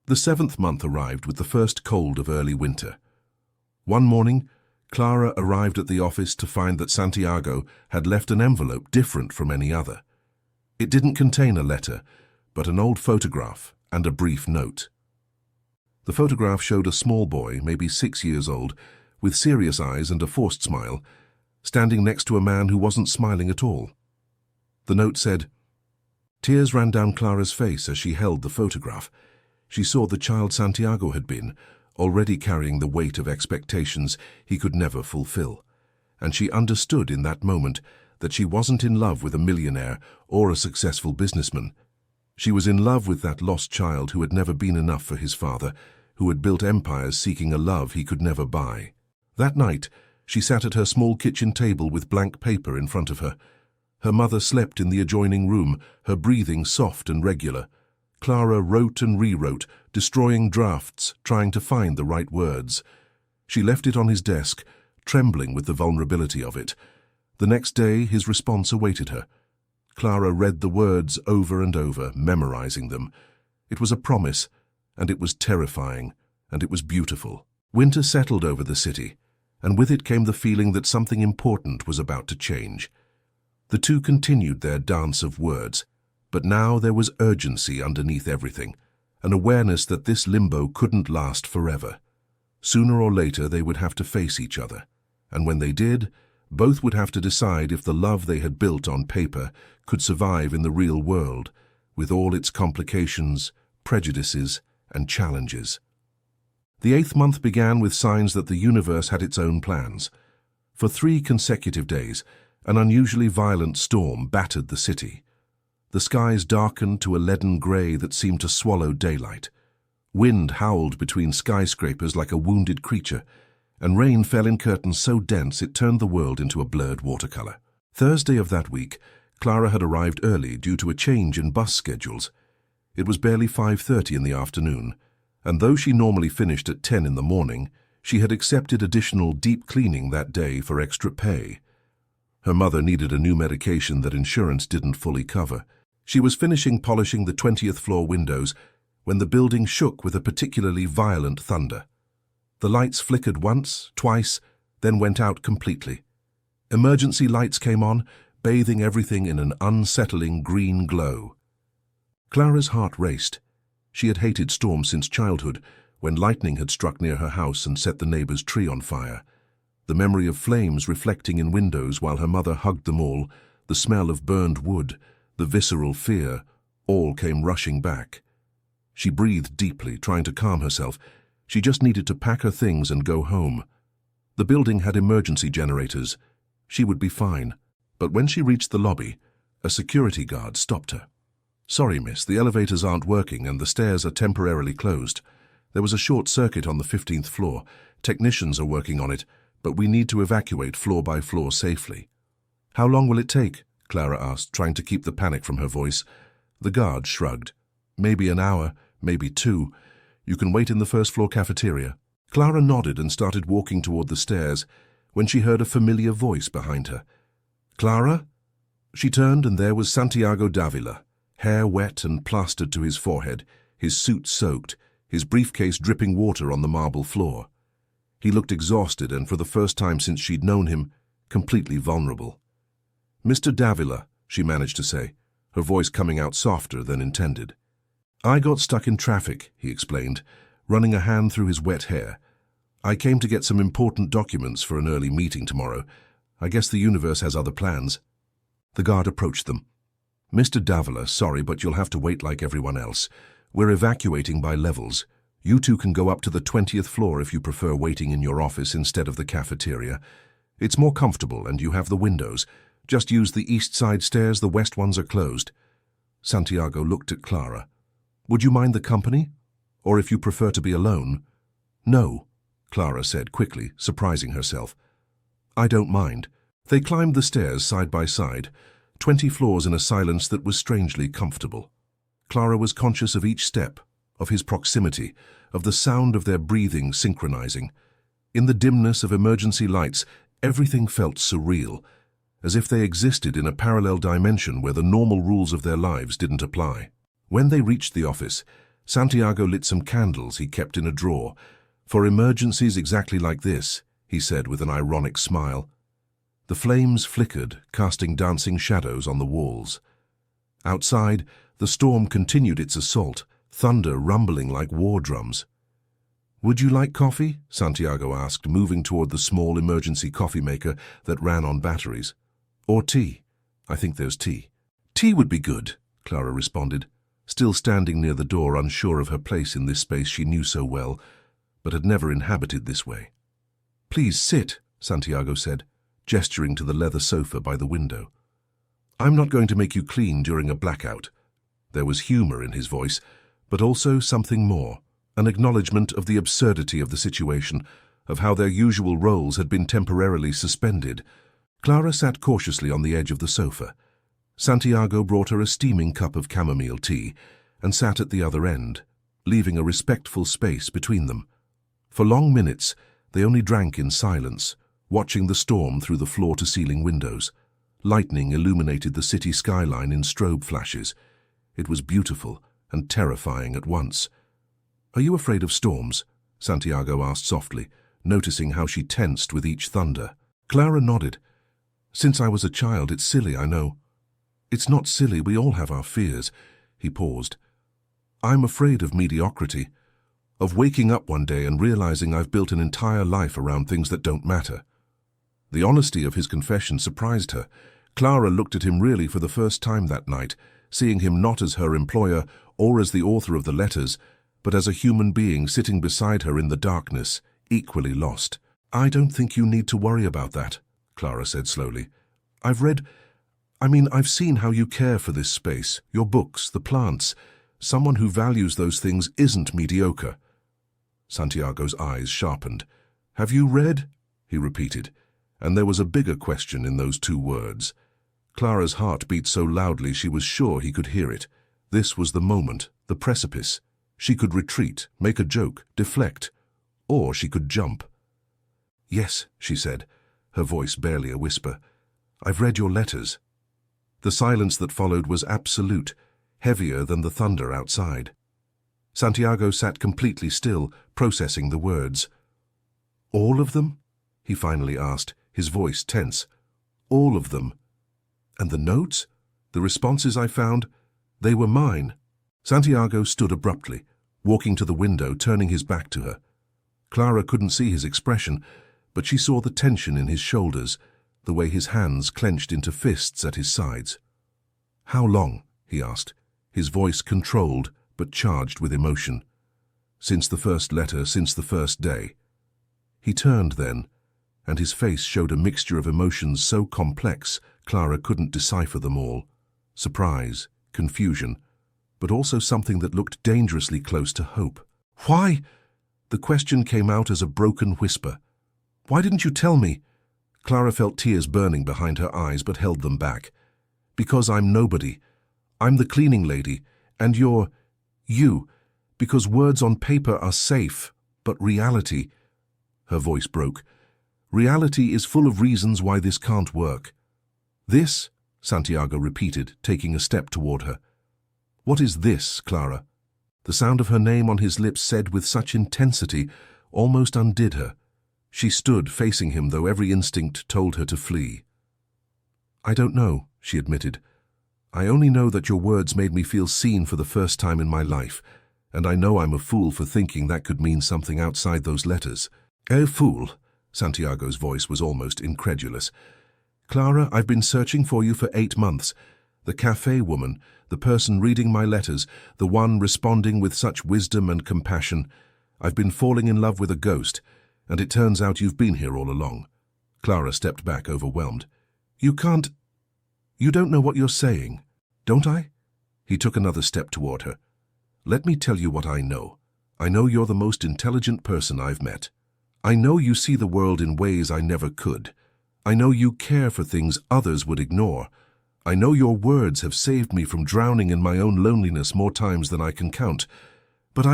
The 7th month arrived with the first cold of early winter. One morning, Clara arrived at the office to find that Santiago had left an envelope different from any other. It didn't contain a letter, but an old photograph and a brief note. The photograph showed a small boy, maybe 6 years old, with serious eyes and a forced smile, standing next to a man who wasn't smiling at all. The note said, Tears ran down Clara's face as she held the photograph. She saw the child Santiago had been, already carrying the weight of expectations he could never fulfill. And she understood in that moment that she wasn't in love with a millionaire or a successful businessman. She was in love with that lost child who had never been enough for his father, who had built empires seeking a love he could never buy. That night, she sat at her small kitchen table with blank paper in front of her. Her mother slept in the adjoining room, her breathing soft and regular. Clara wrote and rewrote, destroying drafts, trying to find the right words. She left it on his desk, trembling with the vulnerability of it. The next day, his response awaited her. Clara read the words over and over, memorizing them. It was a promise, and it was terrifying, and it was beautiful. Winter settled over the city, and with it came the feeling that something important was about to change. The two continued their dance of words, but now there was urgency underneath everything, an awareness that this limbo couldn't last forever. Sooner or later they would have to face each other, and when they did, Both would have to decide if the love they had built on paper could survive in the real world, with all its complications, prejudices, and challenges. The 8th month began with signs that the universe had its own plans. For 3 consecutive days, an unusually violent storm battered the city. The skies darkened to a leaden grey that seemed to swallow daylight. Wind howled between skyscrapers like a wounded creature, and rain fell in curtains so dense it turned the world into a blurred watercolor. Thursday of that week, Clara had arrived early due to a change in bus schedules. It was barely 5:30 in the afternoon, and though she normally finished at 10 in the morning, she had accepted additional deep cleaning that day for extra pay. Her mother needed a new medication that insurance didn't fully cover. She was finishing polishing the 20th floor windows when the building shook with a particularly violent thunder. The lights flickered once, twice, then went out completely. Emergency lights came on, bathing everything in an unsettling green glow. Clara's heart raced. She had hated storms since childhood, when lightning had struck near her house and set the neighbor's tree on fire. The memory of flames reflecting in windows while her mother hugged them all, the smell of burned wood, the visceral fear, all came rushing back. She breathed deeply, trying to calm herself. She just needed to pack her things and go home. The building had emergency generators. She would be fine. But when she reached the lobby, a security guard stopped her. "Sorry, miss, the elevators aren't working and the stairs are temporarily closed. There was a short circuit on the 15th floor. Technicians are working on it, but we need to evacuate floor by floor safely." "How long will it take?" Clara asked, trying to keep the panic from her voice. The guard shrugged. "Maybe an hour, maybe 2. You can wait in the first-floor cafeteria." Clara nodded and started walking toward the stairs when she heard a familiar voice behind her. "Clara?" She turned and there was Santiago Davila, hair wet and plastered to his forehead, his suit soaked, his briefcase dripping water on the marble floor. He looked exhausted and, for the first time since she'd known him, completely vulnerable. "Mr. Davila," she managed to say, her voice coming out softer than intended. "I got stuck in traffic," he explained, running a hand through his wet hair. "I came to get some important documents for an early meeting tomorrow. I guess the universe has other plans." The guard approached them. "Mr. Davila, sorry, but you'll have to wait like everyone else. We're evacuating by levels. You two can go up to the 20th floor if you prefer waiting in your office instead of the cafeteria. It's more comfortable and you have the windows. Just use the east side stairs, the west ones are closed." Santiago looked at Clara. "Would you mind the company? Or if you prefer to be alone?" "No," Clara said quickly, surprising herself. "I don't mind." They climbed the stairs side by side, 20 floors in a silence that was strangely comfortable. Clara was conscious of each step, of his proximity, of the sound of their breathing synchronizing. In the dimness of emergency lights, everything felt surreal, as if they existed in a parallel dimension where the normal rules of their lives didn't apply. When they reached the office, Santiago lit some candles he kept in a drawer. "For emergencies exactly like this," he said with an ironic smile. The flames flickered, casting dancing shadows on the walls. Outside, the storm continued its assault, thunder rumbling like war drums. "Would you like coffee?" Santiago asked, moving toward the small emergency coffee maker that ran on batteries. "Or tea? I think there's tea." "Tea would be good," Clara responded, still standing near the door, unsure of her place in this space she knew so well, but had never inhabited this way. "Please sit," Santiago said, gesturing to the leather sofa by the window. "I'm not going to make you clean during a blackout." There was humor in his voice, but also something more, an acknowledgement of the absurdity of the situation, of how their usual roles had been temporarily suspended. Clara sat cautiously on the edge of the sofa. Santiago brought her a steaming cup of chamomile tea and sat at the other end, leaving a respectful space between them. For long minutes, they only drank in silence, watching the storm through the floor-to-ceiling windows. Lightning illuminated the city skyline in strobe flashes. It was beautiful and terrifying at once. "Are you afraid of storms?" Santiago asked softly, noticing how she tensed with each thunder. Clara nodded. "Since I was a child, it's silly, I know." "It's not silly, we all have our fears." He paused. "I'm afraid of mediocrity, of waking up one day and realizing I've built an entire life around things that don't matter." The honesty of his confession surprised her. Clara looked at him really for the first time that night, seeing him not as her employer or as the author of the letters, but as a human being sitting beside her in the darkness, equally lost. "I don't think you need to worry about that," Clara said slowly. I've seen how you care for this space, your books, the plants. Someone who values those things isn't mediocre." Santiago's eyes sharpened. "Have you read?" he repeated, and there was a bigger question in those two words. Clara's heart beat so loudly she was sure he could hear it. This was the moment, the precipice. She could retreat, make a joke, deflect, or she could jump. "Yes," she said, her voice barely a whisper. "I've read your letters." The silence that followed was absolute, heavier than the thunder outside. Santiago sat completely still, processing the words. "All of them?" he finally asked, his voice tense. "All of them? And the notes? The responses I found? They were mine." Santiago stood abruptly, walking to the window, turning his back to her. Clara couldn't see his expression, but she saw the tension in his shoulders, the way his hands clenched into fists at his sides. "How long?" he asked, his voice controlled but charged with emotion. "Since the first letter, since the first day." He turned then, and his face showed a mixture of emotions so complex Clara couldn't decipher them all. Surprise, confusion, but also something that looked dangerously close to hope. "Why?" The question came out as a broken whisper. "Why didn't you tell me?" Clara felt tears burning behind her eyes but held them back. "Because I'm nobody. I'm the cleaning lady, and you're you. Because words on paper are safe, but reality—" Her voice broke. "Reality is full of reasons why this can't work." "This?" Santiago repeated, taking a step toward her. "What is this, Clara?" The sound of her name on his lips said with such intensity, almost undid her. She stood facing him, though every instinct told her to flee. "I don't know," she admitted. "I only know that your words made me feel seen for the first time in my life, and I know I'm a fool for thinking that could mean something outside those letters." "A fool?" Santiago's voice was almost incredulous. "Clara, I've been searching for you for 8 months. The cafe woman, the person reading my letters, the one responding with such wisdom and compassion. I've been falling in love with a ghost, and it turns out you've been here all along." Clara stepped back, overwhelmed. You don't know what you're saying, don't I?" He took another step toward her. "Let me tell you what I know. I know you're the most intelligent person I've met. I know you see the world in ways I never could. I know you care for things others would ignore. I know your words have saved me from drowning in my own loneliness more times than I can count. But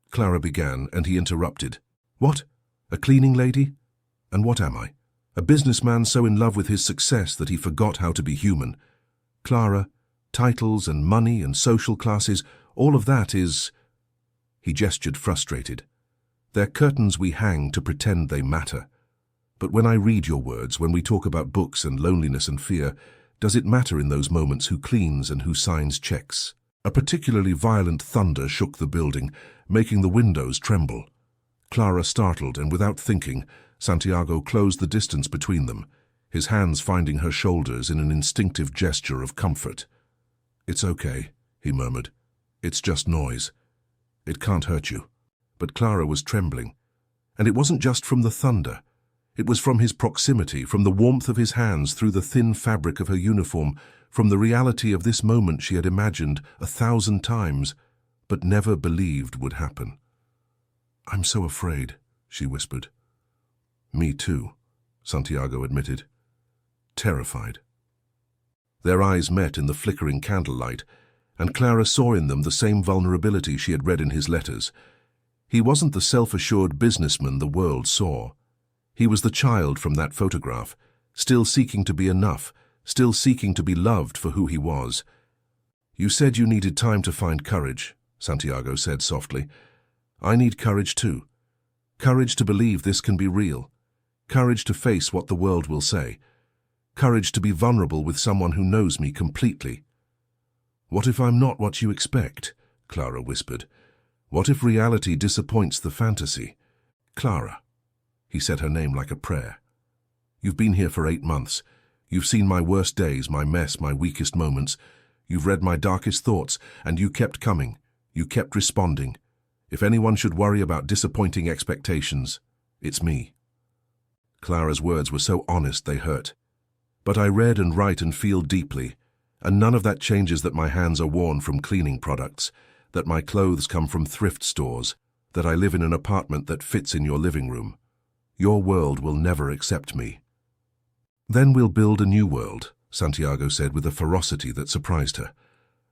Clara began, and he interrupted. "What? A cleaning lady? And what am I? A businessman so in love with his success that he forgot how to be human. Clara, titles and money and social classes, all of that is—" He gestured frustrated. "They're curtains we hang to pretend they matter. But when I read your words, when we talk about books and loneliness and fear, does it matter in those moments who cleans and who signs checks?" A particularly violent thunder shook the building, making the windows tremble. Clara startled, and without thinking, Santiago closed the distance between them, his hands finding her shoulders in an instinctive gesture of comfort. "It's okay," he murmured. "It's just noise. It can't hurt you." But Clara was trembling. And it wasn't just from the thunder. It was from his proximity, from the warmth of his hands through the thin fabric of her uniform, from the reality of this moment she had imagined 1,000 times, but never believed would happen. "I'm so afraid," she whispered. "Me too," Santiago admitted. Terrified. Their eyes met in the flickering candlelight, and Clara saw in them the same vulnerability she had read in his letters. He wasn't the self-assured businessman the world saw. He was the child from that photograph, still seeking to be enough, still seeking to be loved for who he was. "You said you needed time to find courage," Santiago said softly. "I need courage too. Courage to believe this can be real. Courage to face what the world will say. Courage to be vulnerable with someone who knows me completely." "What if I'm not what you expect?" Clara whispered. "What if reality disappoints the fantasy?" "Clara." He said her name like a prayer. You've been here for 8 months. You've seen my worst days, my mess, my weakest moments. You've read my darkest thoughts, and you kept coming. You kept responding. If anyone should worry about disappointing expectations, it's me." Clara's words were so honest they hurt. "But I read and write and feel deeply, and none of that changes that my hands are worn from cleaning products, that my clothes come from thrift stores, that I live in an apartment that fits in your living room. Your world will never accept me." "Then we'll build a new world," Santiago said with a ferocity that surprised her.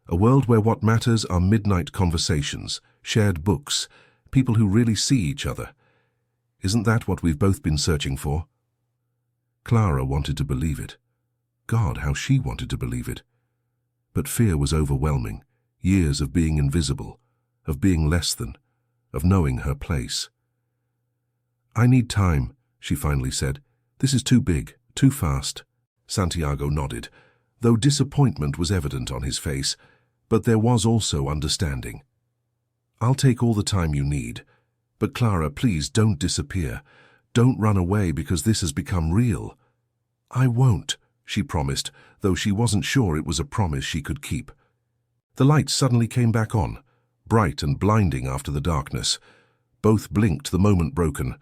"A world where what matters are midnight conversations, shared books, people who really see each other. Isn't that what we've both been searching for?" Clara wanted to believe it. God, how she wanted to believe it. But fear was overwhelming. Years of being invisible, of being less than, of knowing her place. "I need time," she finally said. "This is too big, too fast." Santiago nodded, though disappointment was evident on his face, but there was also understanding. "I'll take all the time you need. But Clara, please don't disappear. Don't run away because this has become real." "I won't," she promised, though she wasn't sure it was a promise she could keep. The lights suddenly came back on, bright and blinding after the darkness. Both blinked, the moment broken.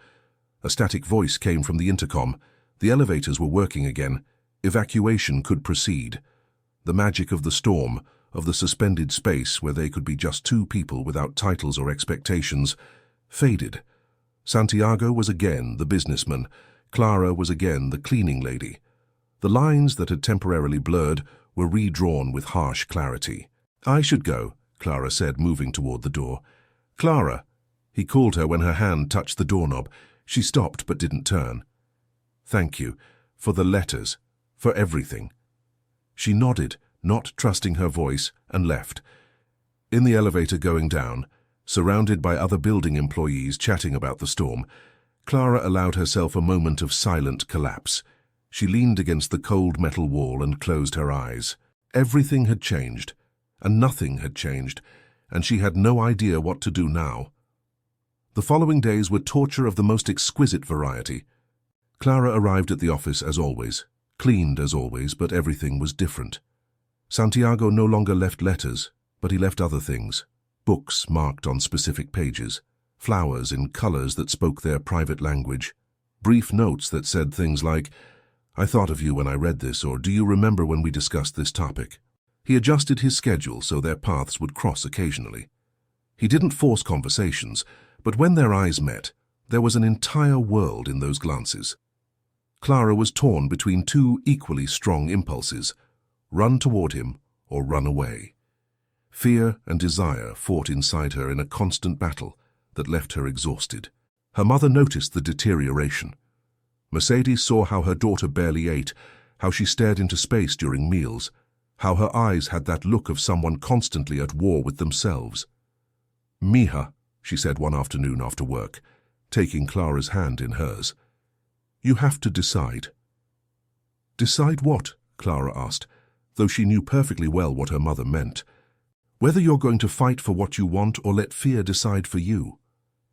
A static voice came from the intercom. The elevators were working again. Evacuation could proceed. The magic of the storm, of the suspended space where they could be just two people without titles or expectations, faded. Santiago was again the businessman. Clara was again the cleaning lady. The lines that had temporarily blurred were redrawn with harsh clarity. "I should go," Clara said, moving toward the door. "Clara!" He called her when her hand touched the doorknob. She stopped but didn't turn. "Thank you. For the letters. For everything." She nodded, not trusting her voice, and left. In the elevator going down, surrounded by other building employees chatting about the storm, Clara allowed herself a moment of silent collapse. She leaned against the cold metal wall and closed her eyes. Everything had changed, and nothing had changed, and she had no idea what to do now. The following days were torture of the most exquisite variety. Clara arrived at the office as always, cleaned as always, but everything was different. Santiago no longer left letters, but he left other things. Books marked on specific pages, flowers in colors that spoke their private language, brief notes that said things like, "I thought of you when I read this," or "Do you remember when we discussed this topic?" He adjusted his schedule so their paths would cross occasionally. He didn't force conversations, but when their eyes met, there was an entire world in those glances. Clara was torn between two equally strong impulses: run toward him or run away. Fear and desire fought inside her in a constant battle that left her exhausted. Her mother noticed the deterioration. Mercedes saw how her daughter barely ate, how she stared into space during meals, how her eyes had that look of someone constantly at war with themselves. "Mija," she said one afternoon after work, taking Clara's hand in hers, "you have to decide." "Decide what?" Clara asked, though she knew perfectly well what her mother meant. "Whether you're going to fight for what you want or let fear decide for you."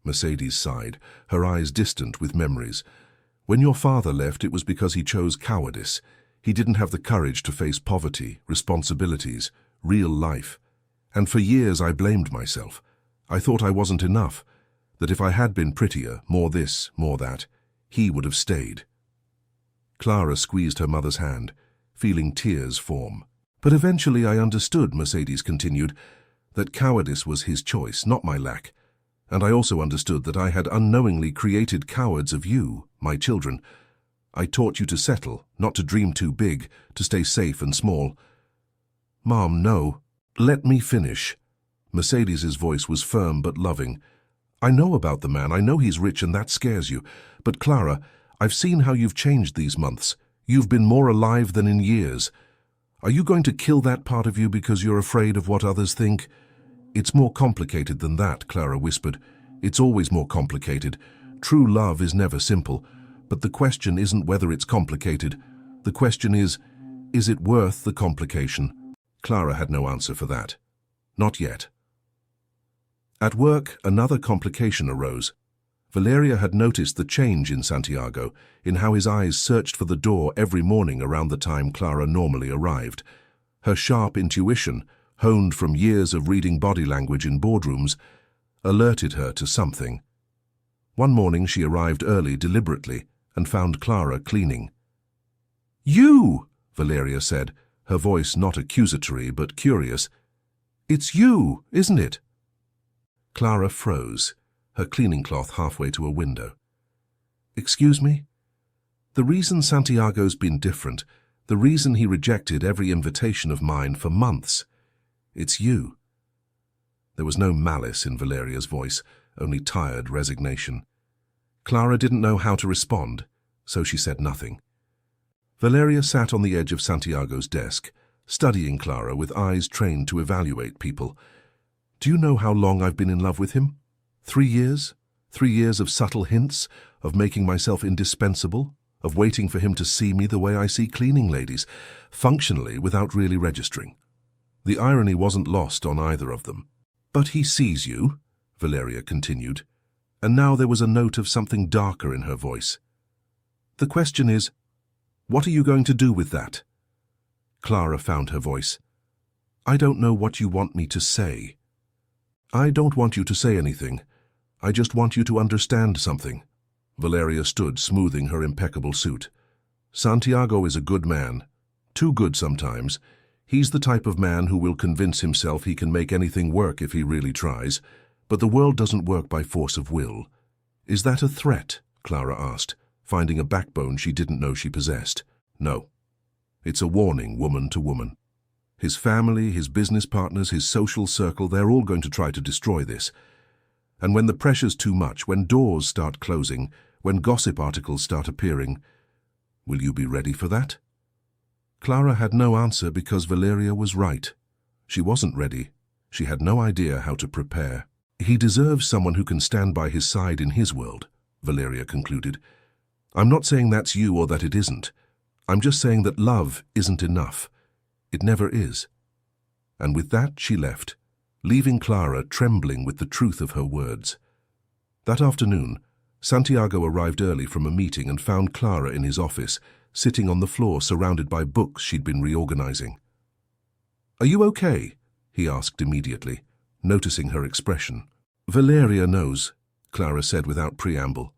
Mercedes sighed, her eyes distant with memories. "When your father left, it was because he chose cowardice. He didn't have the courage to face poverty, responsibilities, real life. And for years I blamed myself. I thought I wasn't enough, that if I had been prettier, more this, more that, he would have stayed." Clara squeezed her mother's hand, feeling tears form. "But eventually I understood," Mercedes continued, "that cowardice was his choice, not my lack. And I also understood that I had unknowingly created cowards of you, my children. I taught you to settle, not to dream too big, to stay safe and small." "Mom, no. Let me finish." Mercedes's voice was firm but loving. "I know about the man. I know he's rich and that scares you. But Clara, I've seen how you've changed these months. You've been more alive than in years. Are you going to kill that part of you because you're afraid of what others think?" "It's more complicated than that," Clara whispered. "It's always more complicated. True love is never simple. But the question isn't whether it's complicated. The question is it worth the complication?" Clara had no answer for that. Not yet. At work, another complication arose. Valeria had noticed the change in Santiago, in how his eyes searched for the door every morning around the time Clara normally arrived. Her sharp intuition, honed from years of reading body language in boardrooms, alerted her to something. One morning she arrived early deliberately and found Clara cleaning. "You!" Valeria said, her voice not accusatory but curious. "It's you, isn't it?" Clara froze, her cleaning cloth halfway to a window. "Excuse me?" "The reason Santiago's been different, the reason he rejected every invitation of mine for months, it's you." There was no malice in Valeria's voice, only tired resignation. Clara didn't know how to respond, so she said nothing. Valeria sat on the edge of Santiago's desk, studying Clara with eyes trained to evaluate people. "Do you know how long I've been in love with him? 3 years? 3 years of subtle hints, of making myself indispensable, of waiting for him to see me the way I see cleaning ladies, functionally without really registering." The irony wasn't lost on either of them. "But he sees you," Valeria continued, and now there was a note of something darker in her voice. "The question is, what are you going to do with that?" Clara found her voice. "I don't know what you want me to say." "I don't want you to say anything. I just want you to understand something." Valeria stood, smoothing her impeccable suit. "Santiago is a good man. Too good sometimes. He's the type of man who will convince himself he can make anything work if he really tries, but the world doesn't work by force of will." "Is that a threat?" Clara asked, finding a backbone she didn't know she possessed. "No. It's a warning, woman to woman. His family, his business partners, his social circle, they're all going to try to destroy this. And when the pressure's too much, when doors start closing, when gossip articles start appearing, will you be ready for that?" Clara had no answer because Valeria was right. She wasn't ready. She had no idea how to prepare. "He deserves someone who can stand by his side in his world," Valeria concluded. "I'm not saying that's you or that it isn't. I'm just saying that love isn't enough. It never is." And with that she left, leaving Clara trembling with the truth of her words. That afternoon, Santiago arrived early from a meeting and found Clara in his office, sitting on the floor surrounded by books she'd been reorganizing. "Are you okay?" he asked immediately, noticing her expression. "Valeria knows," Clara said without preamble.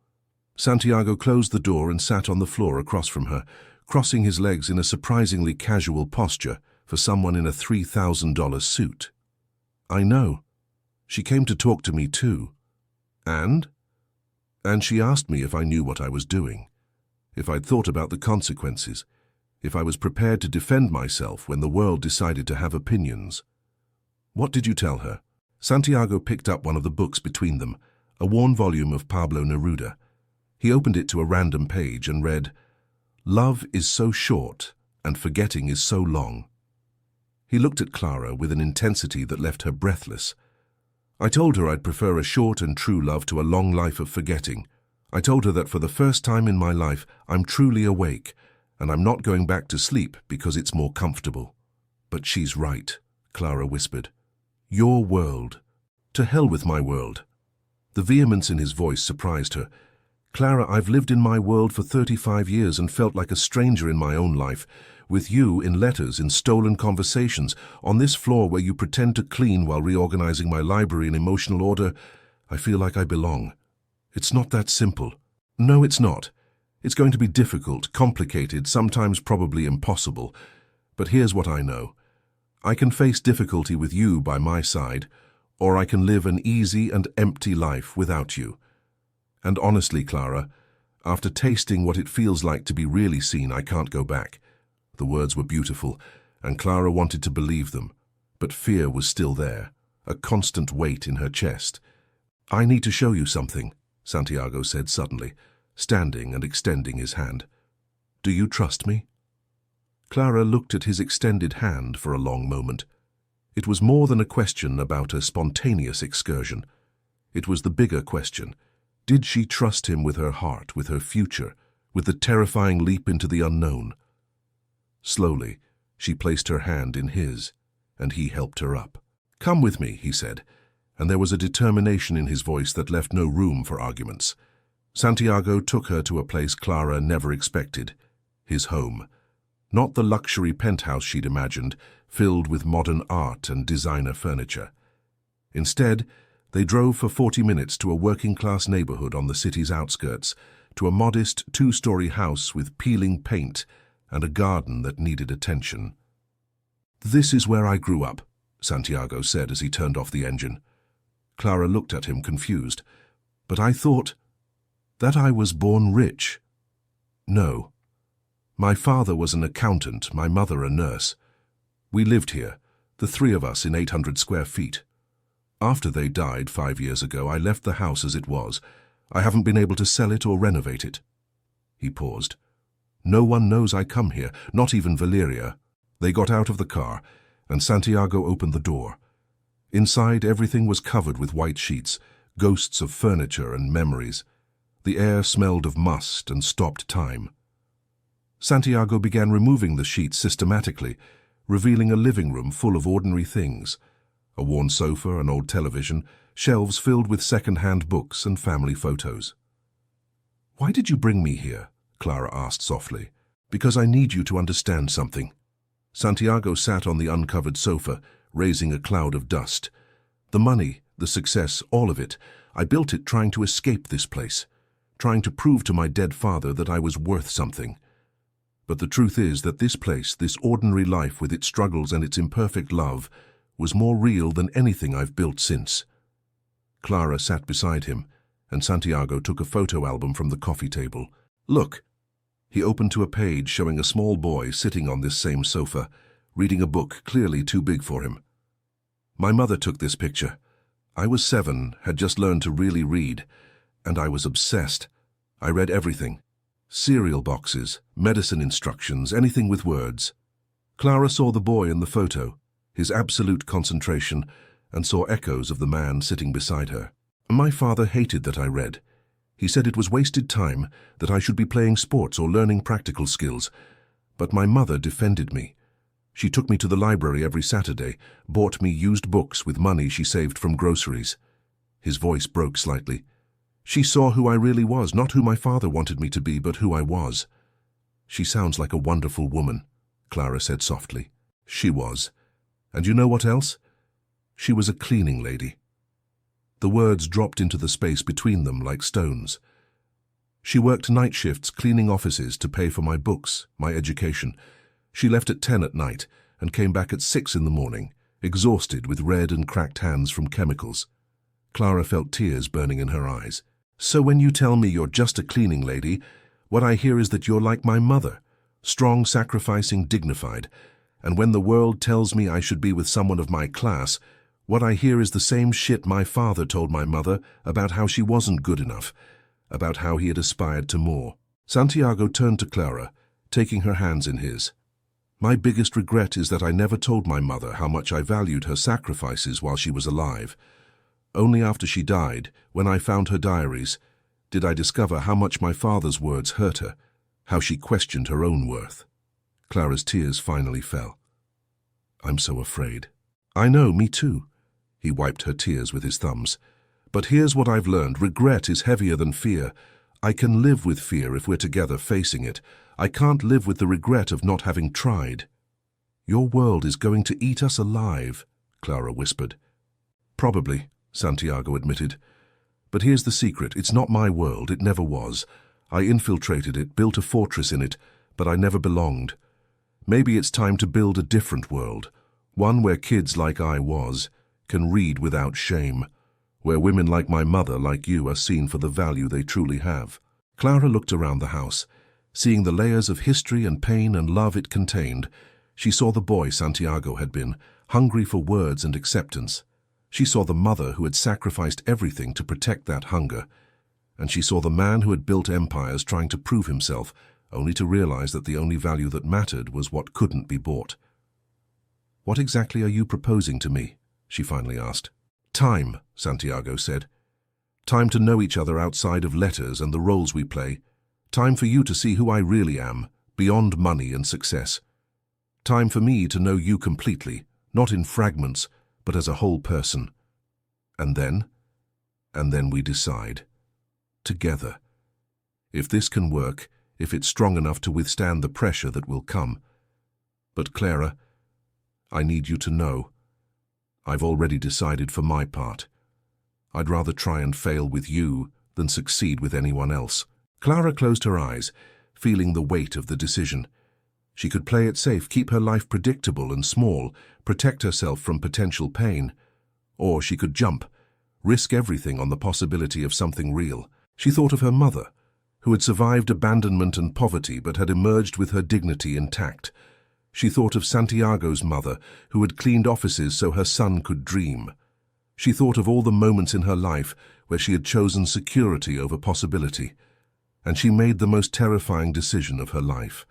Santiago closed the door and sat on the floor across from her, crossing his legs in a surprisingly casual posture for someone in a $3,000 suit. "I know. She came to talk to me too." "And?" "And she asked me if I knew what I was doing, if I'd thought about the consequences, if I was prepared to defend myself when the world decided to have opinions." "What did you tell her?" Santiago picked up one of the books between them, a worn volume of Pablo Neruda. He opened it to a random page and read, "Love is so short and forgetting is so long." He looked at Clara with an intensity that left her breathless. "I told her I'd prefer a short and true love to a long life of forgetting. I told her that for the first time in my life I'm truly awake, and I'm not going back to sleep because it's more comfortable." "But she's right," Clara whispered. "Your world. To hell with my world." The vehemence in his voice surprised her. "Clara, I've lived in my world for 35 years and felt like a stranger in my own life, with you in letters, in stolen conversations, on this floor where you pretend to clean while reorganizing my library in emotional order. I feel like I belong. It's not that simple." "No, it's not. It's going to be difficult, complicated, sometimes probably impossible. But here's what I know. I can face difficulty with you by my side, or I can live an easy and empty life without you. And honestly, Clara, after tasting what it feels like to be really seen, I can't go back." The words were beautiful, and Clara wanted to believe them, but fear was still there, a constant weight in her chest. "I need to show you something," Santiago said suddenly, standing and extending his hand. "Do you trust me?" Clara looked at his extended hand for a long moment. It was more than a question about a spontaneous excursion. It was the bigger question. Did she trust him with her heart, with her future, with the terrifying leap into the unknown? Slowly, she placed her hand in his, and he helped her up. "Come with me," he said, and there was a determination in his voice that left no room for arguments. Santiago took her to a place Clara never expected, his home. Not the luxury penthouse she'd imagined, filled with modern art and designer furniture. Instead, they drove for 40 minutes to a working-class neighborhood on the city's outskirts, to a modest two-story house with peeling paint and a garden that needed attention. "This is where I grew up," Santiago said as he turned off the engine. Clara looked at him confused. "But I thought that I was born rich." "No. My father was an accountant, my mother a nurse. We lived here, the three of us in 800 square feet. After they died 5 years ago, I left the house as it was. I haven't been able to sell it or renovate it." He paused. "No one knows I come here, not even Valeria." They got out of the car, and Santiago opened the door. Inside, everything was covered with white sheets, ghosts of furniture and memories. The air smelled of must and stopped time. Santiago began removing the sheets systematically, revealing a living room full of ordinary things. A worn sofa, an old television, shelves filled with second-hand books and family photos. "Why did you bring me here?" Clara asked softly. "Because I need you to understand something." Santiago sat on the uncovered sofa, raising a cloud of dust. "The money, the success, all of it, I built it trying to escape this place, trying to prove to my dead father that I was worth something. But the truth is that this place, this ordinary life with its struggles and its imperfect love, was more real than anything I've built since." Clara sat beside him, and Santiago took a photo album from the coffee table. "Look." He opened to a page showing a small boy sitting on this same sofa, reading a book clearly too big for him. "My mother took this picture. I was 7, had just learned to really read, and I was obsessed. I read everything. Cereal boxes, medicine instructions, anything with words." Clara saw the boy in the photo, his absolute concentration, and saw echoes of the man sitting beside her. "My father hated that I read. He said it was wasted time, that I should be playing sports or learning practical skills. But my mother defended me. She took me to the library every Saturday, bought me used books with money she saved from groceries." His voice broke slightly. "She saw who I really was, not who my father wanted me to be, but who I was." "She sounds like a wonderful woman," Clara said softly. She was. "And you know what else? She was a cleaning lady." The words dropped into the space between them like stones. "She worked night shifts cleaning offices to pay for my books, my education. She left at 10 at night and came back at 6 in the morning, exhausted with red and cracked hands from chemicals." Clara felt tears burning in her eyes. "So when you tell me you're just a cleaning lady, what I hear is that you're like my mother, strong, sacrificing, dignified. And when the world tells me I should be with someone of my class, what I hear is the same shit my father told my mother about how she wasn't good enough, about how he had aspired to more." Santiago turned to Clara, taking her hands in his. "My biggest regret is that I never told my mother how much I valued her sacrifices while she was alive. Only after she died, when I found her diaries, did I discover how much my father's words hurt her, how she questioned her own worth." Clara's tears finally fell. "I'm so afraid." "I know, me too." He wiped her tears with his thumbs. "But here's what I've learned. Regret is heavier than fear. I can live with fear if we're together facing it. I can't live with the regret of not having tried." "Your world is going to eat us alive," Clara whispered. "Probably," Santiago admitted. "But here's the secret. It's not my world. It never was. I infiltrated it, built a fortress in it, but I never belonged. Maybe it's time to build a different world, one where kids like I was can read without shame, where women like my mother, like you, are seen for the value they truly have." Clara looked around the house. Seeing the layers of history and pain and love it contained, she saw the boy Santiago had been, hungry for words and acceptance. She saw the mother who had sacrificed everything to protect that hunger, and she saw the man who had built empires trying to prove himself, only to realize that the only value that mattered was what couldn't be bought. "What exactly are you proposing to me?" she finally asked. "Time," Santiago said. "Time to know each other outside of letters and the roles we play. Time for you to see who I really am, beyond money and success. Time for me to know you completely, not in fragments, but as a whole person." And then? And then we decide. Together. If this can work, if it's strong enough to withstand the pressure that will come. But Clara, I need you to know. I've already decided for my part. I'd rather try and fail with you than succeed with anyone else. Clara closed her eyes, feeling the weight of the decision. She could play it safe, keep her life predictable and small, protect herself from potential pain. Or she could jump, risk everything on the possibility of something real. She thought of her mother, who had survived abandonment and poverty but had emerged with her dignity intact. She thought of Santiago's mother, who had cleaned offices so her son could dream. She thought of all the moments in her life where she had chosen security over possibility. And she made the most terrifying decision of her life.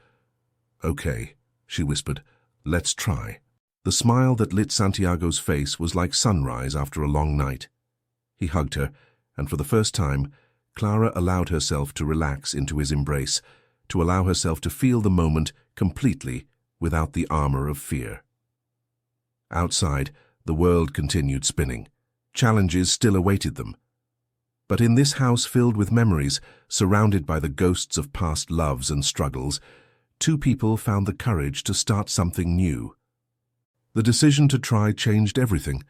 "Okay," she whispered, "let's try." The smile that lit Santiago's face was like sunrise after a long night. He hugged her, and for the first time, Clara allowed herself to relax into his embrace, to allow herself to feel the moment completely without the armor of fear. Outside, the world continued spinning. Challenges still awaited them. But in this house filled with memories, surrounded by the ghosts of past loves and struggles, two people found the courage to start something new. The decision to try changed everything,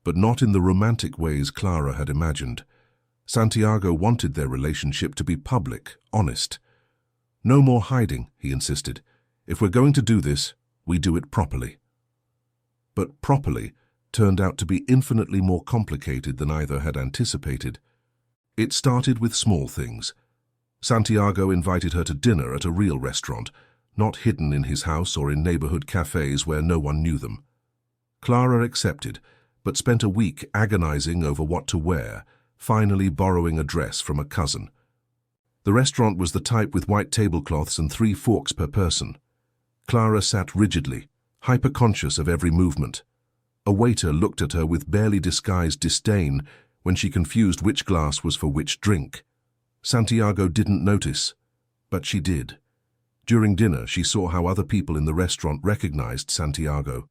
but not in the romantic ways Clara had imagined. Santiago wanted their relationship to be public, honest. "No more hiding," he insisted. "If we're going to do this, we do it properly." But properly turned out to be infinitely more complicated than either had anticipated. It started with small things. Santiago invited her to dinner at a real restaurant, not hidden in his house or in neighborhood cafes where no one knew them. Clara accepted, but spent a week agonizing over what to wear, finally borrowing a dress from a cousin. The restaurant was the type with white tablecloths and 3 forks per person. Clara sat rigidly, hyper-conscious of every movement. A waiter looked at her with barely disguised disdain when she confused which glass was for which drink. Santiago didn't notice, but she did. During dinner, she saw how other people in the restaurant recognized Santiago.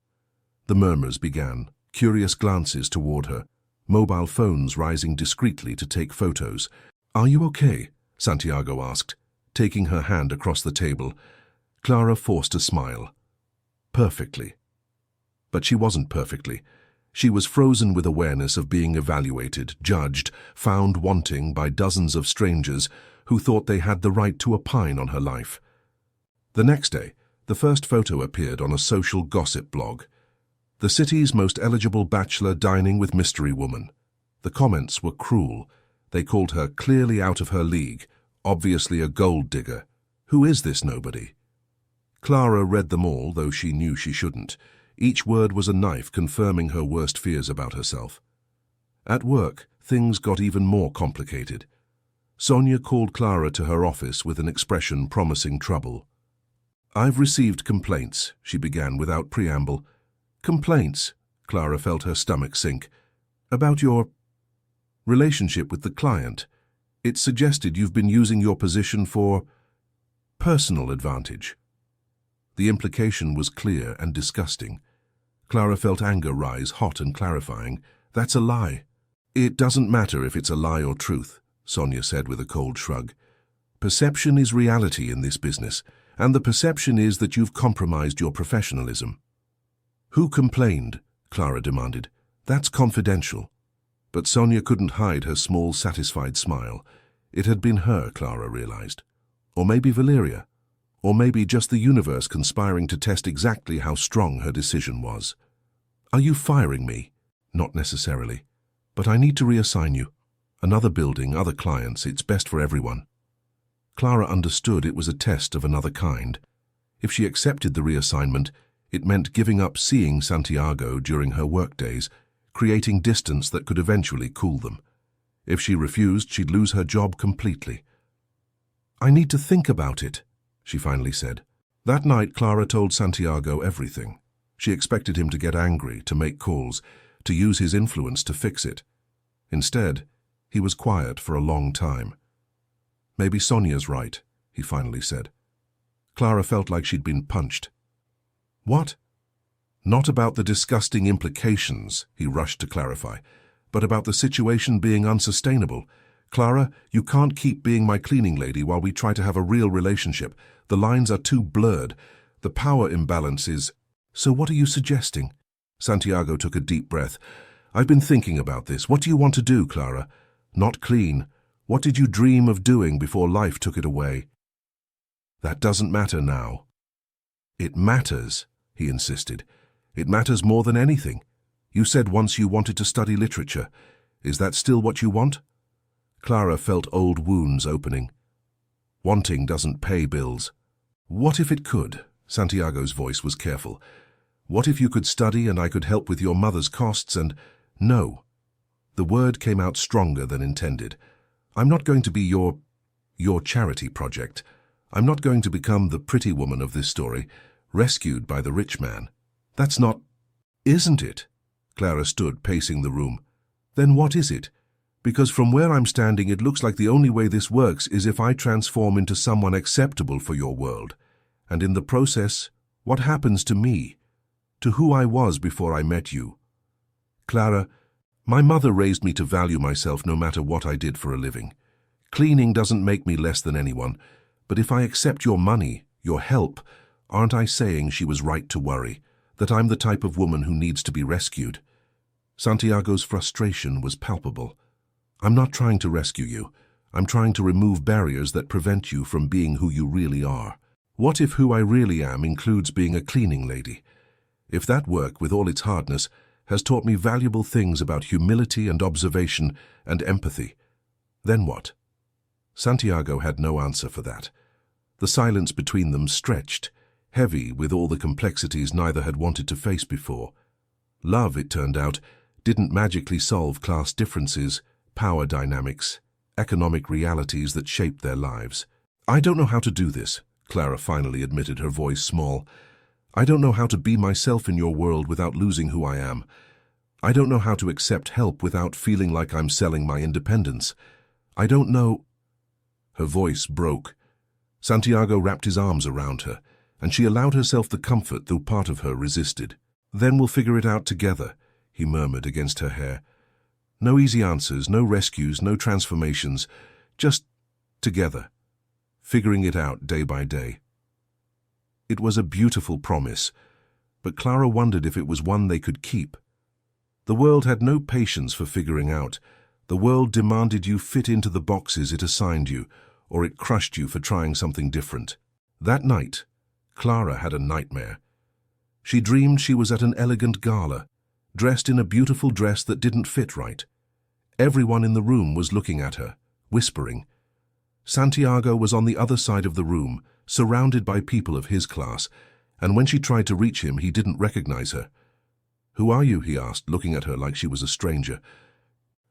The murmurs began, curious glances toward her, mobile phones rising discreetly to take photos. "Are you okay?" Santiago asked, taking her hand across the table. Clara forced a smile. Perfectly. But she wasn't perfectly. She was frozen with awareness of being evaluated, judged, found wanting by dozens of strangers who thought they had the right to opine on her life. The next day, the first photo appeared on a social gossip blog. The city's most eligible bachelor dining with mystery woman. The comments were cruel. They called her clearly out of her league, obviously a gold digger. Who is this nobody? Clara read them all, though she knew she shouldn't. Each word was a knife confirming her worst fears about herself. At work, things got even more complicated. Sonia called Clara to her office with an expression promising trouble. "I've received complaints," she began without preamble. "Complaints," Clara felt her stomach sink, "about your relationship with the client. It suggested you've been using your position for personal advantage." The implication was clear and disgusting. Clara felt anger rise, hot and clarifying. "That's a lie." "It doesn't matter if it's a lie or truth," Sonia said with a cold shrug. "Perception is reality in this business, and the perception is that you've compromised your professionalism." "Who complained?" Clara demanded. "That's confidential." But Sonia couldn't hide her small, satisfied smile. It had been her, Clara realized. Or maybe Valeria. Or maybe just the universe conspiring to test exactly how strong her decision was. "Are you firing me?" "Not necessarily. But I need to reassign you. Another building, other clients, it's best for everyone." Clara understood it was a test of another kind. If she accepted the reassignment, it meant giving up seeing Santiago during her workdays, creating distance that could eventually cool them. If she refused, she'd lose her job completely. "I need to think about it," she finally said. That night, Clara told Santiago everything. She expected him to get angry, to make calls, to use his influence to fix it. Instead, he was quiet for a long time. "Maybe Sonia's right," he finally said. Clara felt like she'd been punched. "What?" "Not about the disgusting implications," he rushed to clarify. but about the situation being unsustainable. Clara, you can't keep being my cleaning lady while we try to have a real relationship. The lines are too blurred. The power imbalance is... So what are you suggesting? Santiago took a deep breath. I've been thinking about this. What do you want to do, Clara? Not clean. What did you dream of doing before life took it away? That doesn't matter now. It matters, he insisted. It matters more than anything. You said once you wanted to study literature. Is that still what you want? Clara felt old wounds opening. Wanting doesn't pay bills. What if it could? Santiago's voice was careful. What if you could study and I could help with your mother's costs and... No. The word came out stronger than intended. I'm not going to be your charity project. I'm not going to become the pretty woman of this story, rescued by the rich man. That's not... Isn't it? Clara stood pacing the room. Then what is it? Because from where I'm standing it looks like the only way this works is if I transform into someone acceptable for your world. And in the process, what happens to me? To who I was before I met you? Clara, my mother raised me to value myself no matter what I did for a living. Cleaning doesn't make me less than anyone, but if I accept your money, your help, aren't I saying she was right to worry, that I'm the type of woman who needs to be rescued? Santiago's frustration was palpable. I'm not trying to rescue you. I'm trying to remove barriers that prevent you from being who you really are. What if who I really am includes being a cleaning lady? If that work, with all its hardness, has taught me valuable things about humility and observation and empathy, then what? Santiago had no answer for that. The silence between them stretched, heavy with all the complexities neither had wanted to face before. Love, it turned out, didn't magically solve class differences, power dynamics, economic realities that shaped their lives. I don't know how to do this, Clara finally admitted, her voice small. I don't know how to be myself in your world without losing who I am. I don't know how to accept help without feeling like I'm selling my independence. I don't know... Her voice broke. Santiago wrapped his arms around her, and she allowed herself the comfort though part of her resisted. Then we'll figure it out together, he murmured against her hair. No easy answers, no rescues, no transformations, just together, figuring it out day by day. It was a beautiful promise, but Clara wondered if it was one they could keep. The world had no patience for figuring out. The world demanded you fit into the boxes it assigned you, or it crushed you for trying something different. That night, Clara had a nightmare. She dreamed she was at an elegant gala, dressed in a beautiful dress that didn't fit right. Everyone in the room was looking at her, whispering. Santiago was on the other side of the room, surrounded by people of his class, and when she tried to reach him, he didn't recognize her. "Who are you?" he asked, looking at her like she was a stranger.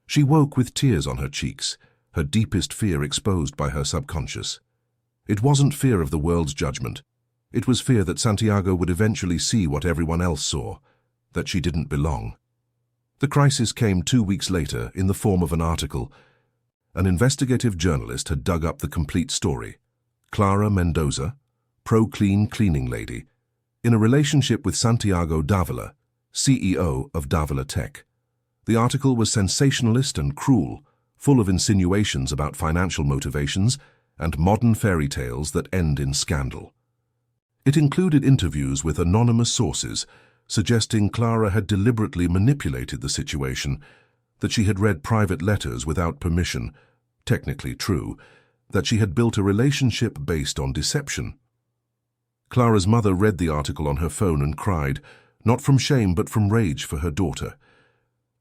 She woke with tears on her cheeks, her deepest fear exposed by her subconscious. It wasn't fear of the world's judgment. It was fear that Santiago would eventually see what everyone else saw, that she didn't belong. The crisis came 2 weeks later in the form of an article. An investigative journalist had dug up the complete story. Clara Mendoza, pro-clean cleaning lady, in a relationship with Santiago Davila, CEO of Davila Tech. The article was sensationalist and cruel, full of insinuations about financial motivations and modern fairy tales that end in scandal. It included interviews with anonymous sources, suggesting Clara had deliberately manipulated the situation, that she had read private letters without permission, technically true, that she had built a relationship based on deception. Clara's mother read the article on her phone and cried, not from shame but from rage for her daughter.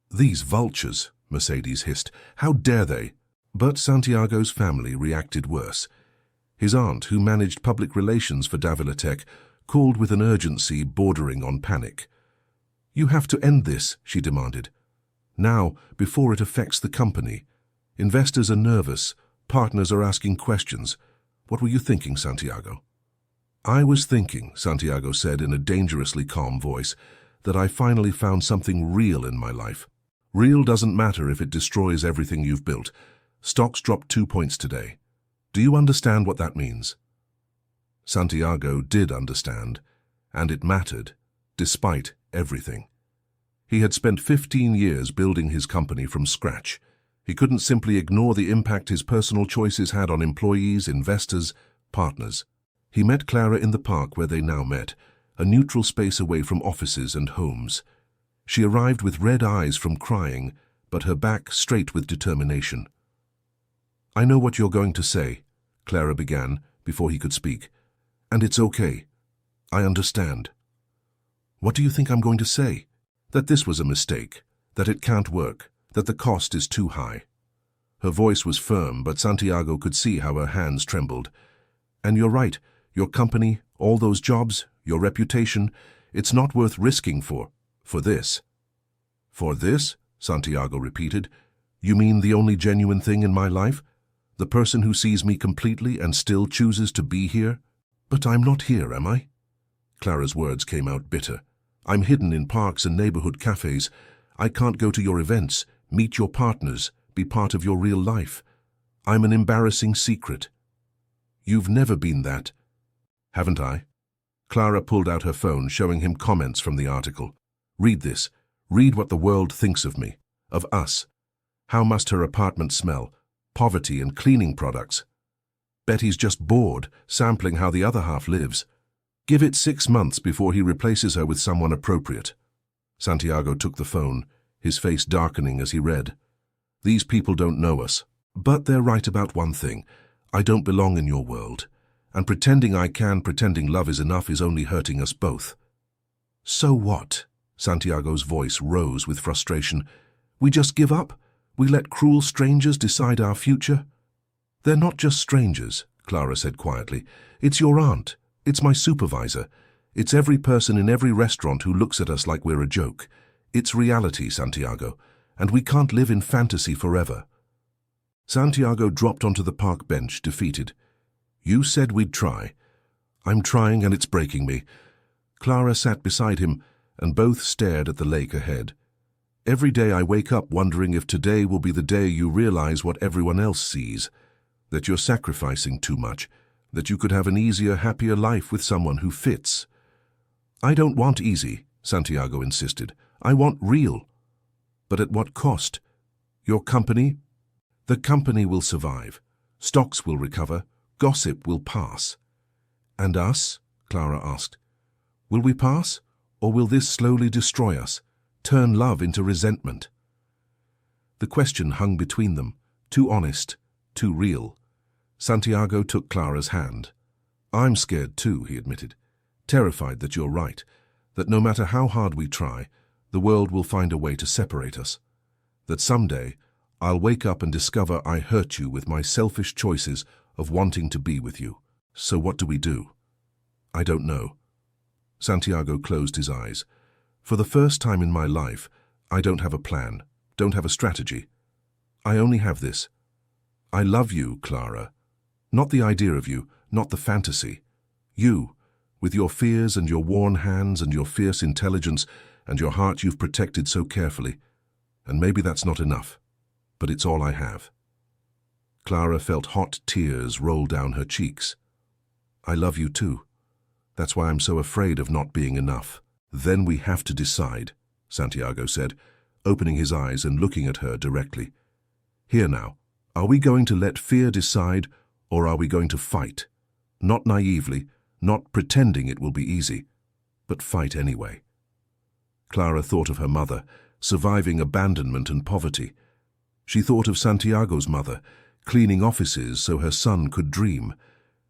"These vultures," Mercedes hissed, "how dare they?" But Santiago's family reacted worse. His aunt, who managed public relations for Davila Tech, called with an urgency bordering on panic. "You have to end this," she demanded. "Now, before it affects the company. Investors are nervous. Partners are asking questions. What were you thinking, Santiago?" "I was thinking," Santiago said in a dangerously calm voice, "that I finally found something real in my life. Real doesn't matter if it destroys everything you've built. Stocks dropped 2 points today. Do you understand what that means?" Santiago did understand, and it mattered, despite everything. He had spent 15 years building his company from scratch. He couldn't simply ignore the impact his personal choices had on employees, investors, partners. He met Clara in the park where they now met, a neutral space away from offices and homes. She arrived with red eyes from crying, but her back straight with determination. "I know what you're going to say," Clara began before he could speak. "And it's okay. I understand." "What do you think I'm going to say?" "That this was a mistake, that it can't work, that the cost is too high." Her voice was firm, but Santiago could see how her hands trembled. "And you're right, your company, all those jobs, your reputation, it's not worth risking for this." "For this?" Santiago repeated. "You mean the only genuine thing in my life? The person who sees me completely and still chooses to be here? But I'm not here, am I?" Clara's words came out bitter. "I'm hidden in parks and neighborhood cafes. I can't go to your events, meet your partners, be part of your real life. I'm an embarrassing secret." "You've never been that." "Haven't I?" Clara pulled out her phone, showing him comments from the article. "Read this. Read what the world thinks of me, of us. How must her apartment smell? Poverty and cleaning products. Betty's just bored, sampling how the other half lives. Give it 6 months before he replaces her with someone appropriate." Santiago took the phone, his face darkening as he read. "These people don't know us. But they're right about one thing. I don't belong in your world. And pretending I can, pretending love is enough is only hurting us both." "So what?" Santiago's voice rose with frustration. "We just give up? We let cruel strangers decide our future?" "They're not just strangers," Clara said quietly. "It's your aunt. It's my supervisor. It's every person in every restaurant who looks at us like we're a joke. It's reality, Santiago, and we can't live in fantasy forever." Santiago dropped onto the park bench, defeated. "You said we'd try. I'm trying and it's breaking me." Clara sat beside him, and both stared at the lake ahead. "Every day I wake up wondering if today will be the day you realize what everyone else sees, that you're sacrificing too much, that you could have an easier, happier life with someone who fits." "I don't want easy," Santiago insisted. "I want real." "But at what cost? Your company?" "The company will survive. Stocks will recover. Gossip will pass." "And us?" Clara asked. "Will we pass? Or will this slowly destroy us, turn love into resentment?" The question hung between them, too honest, too real. Santiago took Clara's hand. "I'm scared too," he admitted. "Terrified that you're right, that no matter how hard we try, the world will find a way to separate us. That someday I'll wake up and discover I hurt you with my selfish choices of wanting to be with you. So what do we do?" "I don't know." Santiago closed his eyes. "For the first time in my life, I don't have a plan, don't have a strategy. I only have this. I love you, Clara. Not the idea of you, not the fantasy. You, with your fears and your worn hands and your fierce intelligence and your heart you've protected so carefully. And maybe that's not enough, but it's all I have." Clara felt hot tears roll down her cheeks. "I love you too. That's why I'm so afraid of not being enough." "Then we have to decide," Santiago said, opening his eyes and looking at her directly. "Here now, are we going to let fear decide, or are we going to fight? Not naively, not pretending it will be easy, but fight anyway." Clara thought of her mother, surviving abandonment and poverty. She thought of Santiago's mother, cleaning offices so her son could dream.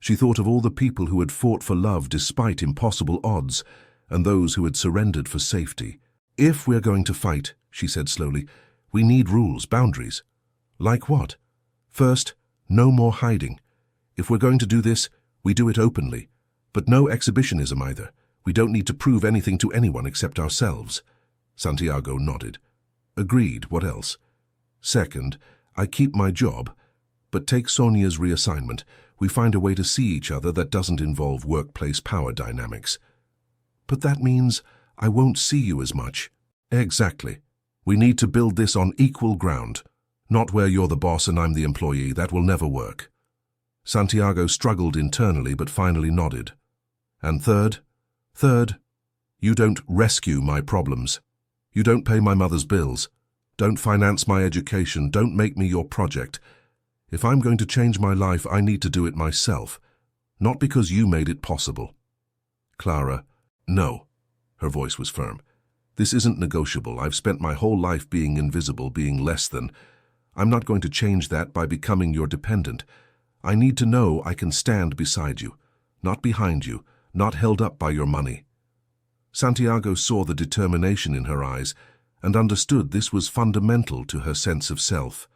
She thought of all the people who had fought for love despite impossible odds, and those who had surrendered for safety. "If we're going to fight," she said slowly, "we need rules, boundaries." "Like what?" "First, no more hiding. If we're going to do this, we do it openly. But no exhibitionism either. We don't need to prove anything to anyone except ourselves." Santiago nodded. "Agreed. What else?" "Second, I keep my job, but take Sonia's reassignment. We find a way to see each other that doesn't involve workplace power dynamics." "But that means I won't see you as much." "Exactly. We need to build this on equal ground, not where you're the boss and I'm the employee. That will never work." Santiago struggled internally but finally nodded. "And third?" "Third, you don't rescue my problems." You don't pay my mother's bills. Don't finance my education. Don't make me your project. If I'm going to change my life, I need to do it myself, not because you made it possible. Clara, no. Her voice was firm. This isn't negotiable. I've spent my whole life being invisible, being less than. I'm not going to change that by becoming your dependent. I need to know I can stand beside you, not behind you, not held up by your money. Santiago saw the determination in her eyes and understood this was fundamental to her sense of self.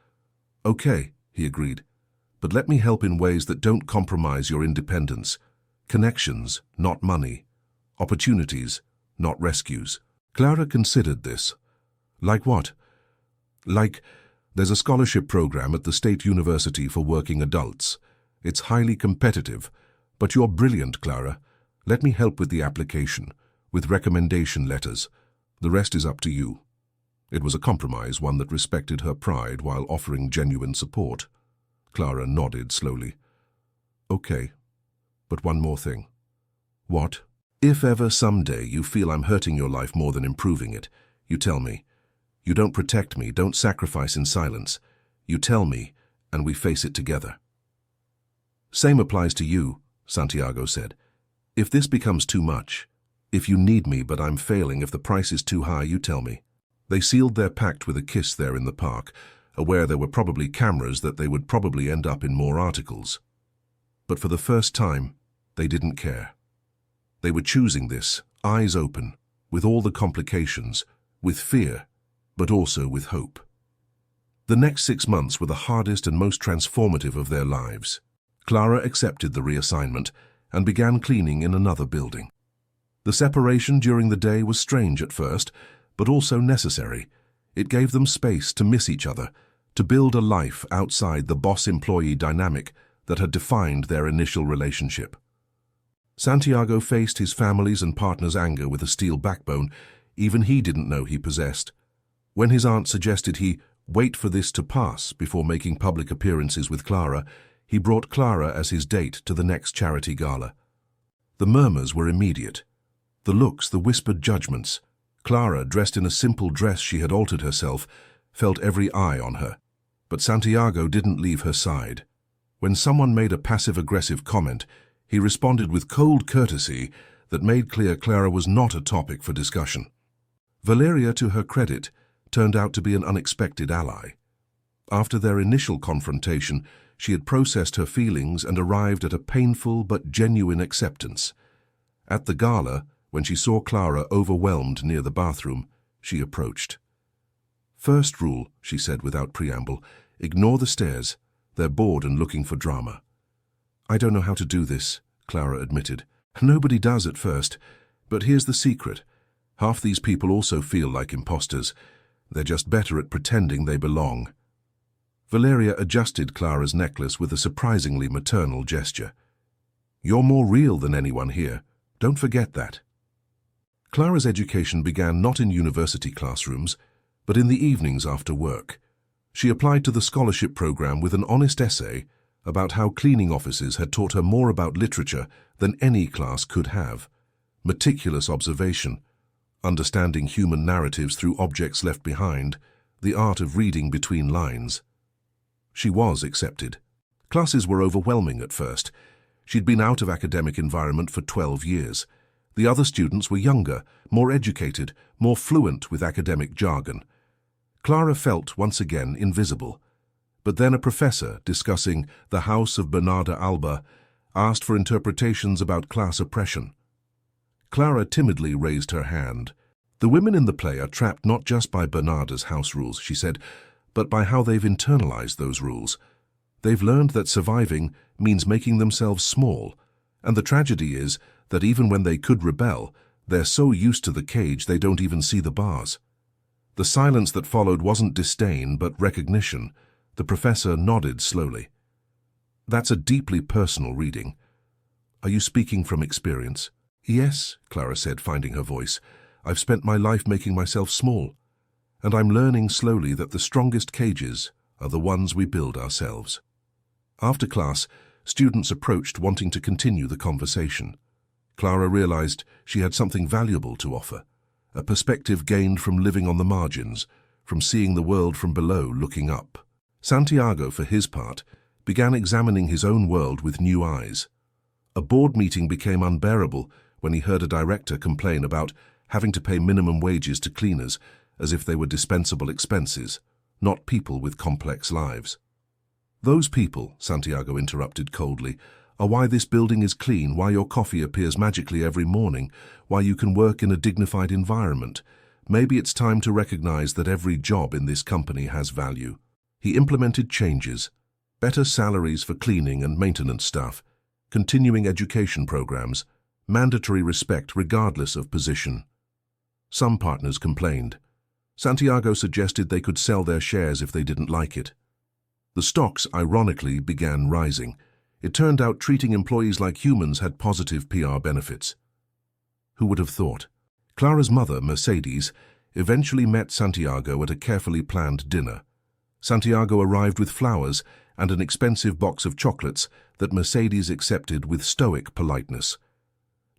Okay, he agreed, but let me help in ways that don't compromise your independence. Connections, not money. Opportunities, not rescues. Clara considered this. Like what? Like, there's a scholarship program at the State University for working adults. It's highly competitive, but you're brilliant, Clara. Let me help with the application, with recommendation letters. The rest is up to you. It was a compromise, one that respected her pride while offering genuine support. Clara nodded slowly. Okay, but one more thing. What? If ever someday you feel I'm hurting your life more than improving it, you tell me. You don't protect me, don't sacrifice in silence. You tell me, and we face it together. Same applies to you, Santiago said. If this becomes too much, if you need me but I'm failing, if the price is too high, you tell me. They sealed their pact with a kiss there in the park, aware there were probably cameras that they would probably end up in more articles. But for the first time, they didn't care. They were choosing this, eyes open, with all the complications, with fear, but also with hope. The next 6 months were the hardest and most transformative of their lives. Clara accepted the reassignment and began cleaning in another building. The separation during the day was strange at first, but also necessary. It gave them space to miss each other, to build a life outside the boss-employee dynamic that had defined their initial relationship. Santiago faced his family's and partner's anger with a steel backbone even he didn't know he possessed. When his aunt suggested he wait for this to pass before making public appearances with Clara, he brought Clara as his date to the next charity gala. The murmurs were immediate. The looks, the whispered judgments. Clara, dressed in a simple dress she had altered herself, felt every eye on her. But Santiago didn't leave her side. When someone made a passive-aggressive comment, he responded with cold courtesy that made clear Clara was not a topic for discussion. Valeria, to her credit, turned out to be an unexpected ally. After their initial confrontation, she had processed her feelings and arrived at a painful but genuine acceptance. At the gala, when she saw Clara overwhelmed near the bathroom, she approached. "First rule," she said without preamble, "ignore the stares. They're bored and looking for drama." "I don't know how to do this," Clara admitted. "Nobody does at first. But here's the secret. Half these people also feel like imposters. They're just better at pretending they belong." Valeria adjusted Clara's necklace with a surprisingly maternal gesture. "You're more real than anyone here. Don't forget that." Clara's education began not in university classrooms, but in the evenings after work. She applied to the scholarship program with an honest essay about how cleaning offices had taught her more about literature than any class could have. Meticulous observation, understanding human narratives through objects left behind, the art of reading between lines. She was accepted. Classes were overwhelming at first. She'd been out of academic environment for 12 years. The other students were younger, more educated, more fluent with academic jargon. Clara felt once again invisible. But then a professor, discussing the House of Bernarda Alba, asked for interpretations about class oppression. Clara timidly raised her hand. "The women in the play are trapped not just by Bernarda's house rules," she said, "but by how they've internalized those rules. They've learned that surviving means making themselves small, and the tragedy is that even when they could rebel, they're so used to the cage they don't even see the bars." The silence that followed wasn't disdain, but recognition. The professor nodded slowly. "That's a deeply personal reading. Are you speaking from experience?" "Yes," Clara said, finding her voice. "I've spent my life making myself small, and I'm learning slowly that the strongest cages are the ones we build ourselves." After class, students approached wanting to continue the conversation. Clara realized she had something valuable to offer, a perspective gained from living on the margins, from seeing the world from below looking up. Santiago, for his part, began examining his own world with new eyes. A board meeting became unbearable when he heard a director complain about having to pay minimum wages to cleaners as if they were dispensable expenses, not people with complex lives. "Those people," Santiago interrupted coldly, "are why this building is clean, why your coffee appears magically every morning, why you can work in a dignified environment. Maybe it's time to recognize that every job in this company has value." He implemented changes: better salaries for cleaning and maintenance staff, continuing education programs, mandatory respect regardless of position. Some partners complained. Santiago suggested they could sell their shares if they didn't like it. The stocks, ironically, began rising. It turned out treating employees like humans had positive PR benefits. Who would have thought? Clara's mother, Mercedes, eventually met Santiago at a carefully planned dinner. Santiago arrived with flowers and an expensive box of chocolates that Mercedes accepted with stoic politeness.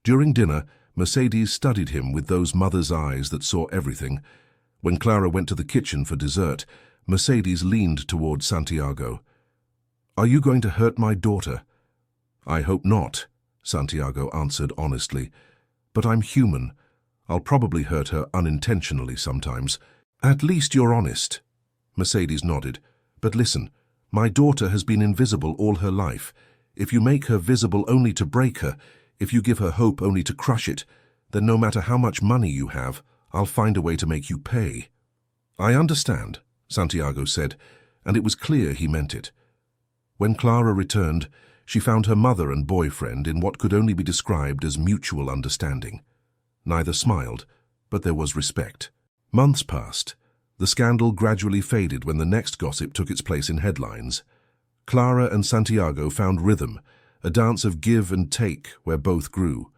During dinner, Mercedes studied him with those mother's eyes that saw everything. When Clara went to the kitchen for dessert, Mercedes leaned toward Santiago. "Are you going to hurt my daughter?" "I hope not," Santiago answered honestly. "But I'm human. I'll probably hurt her unintentionally sometimes." "At least you're honest." Mercedes nodded. "But listen, my daughter has been invisible all her life. If you make her visible only to break her, if you give her hope only to crush it, then no matter how much money you have, I'll find a way to make you pay." "I understand," Santiago said, and it was clear he meant it. When Clara returned, she found her mother and boyfriend in what could only be described as mutual understanding. Neither smiled, but there was respect. Months passed. The scandal gradually faded when the next gossip took its place in headlines. Clara and Santiago found rhythm, a dance of give and take where both grew.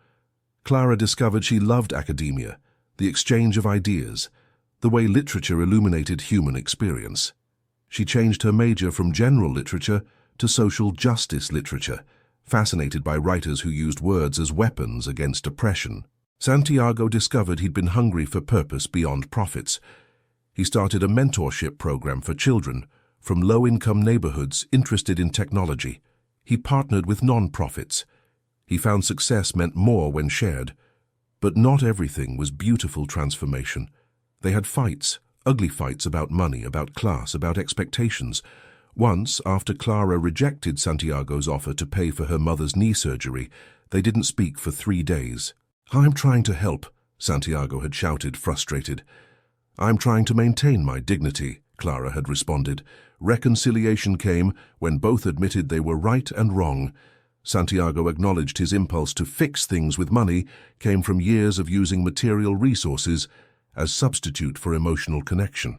Clara discovered she loved academia, the exchange of ideas, the way literature illuminated human experience. She changed her major from general literature to social justice literature, fascinated by writers who used words as weapons against oppression. Santiago discovered he'd been hungry for purpose beyond profits. He started a mentorship program for children from low-income neighborhoods interested in technology. He partnered with non-profits. He found success meant more when shared. But not everything was beautiful transformation. They had fights, ugly fights about money, about class, about expectations. Once, after Clara rejected Santiago's offer to pay for her mother's knee surgery, they didn't speak for 3 days. "I'm trying to help," Santiago had shouted, frustrated. "I'm trying to maintain my dignity," Clara had responded. Reconciliation came when both admitted they were right and wrong. Santiago acknowledged his impulse to fix things with money came from years of using material resources as substitute for emotional connection.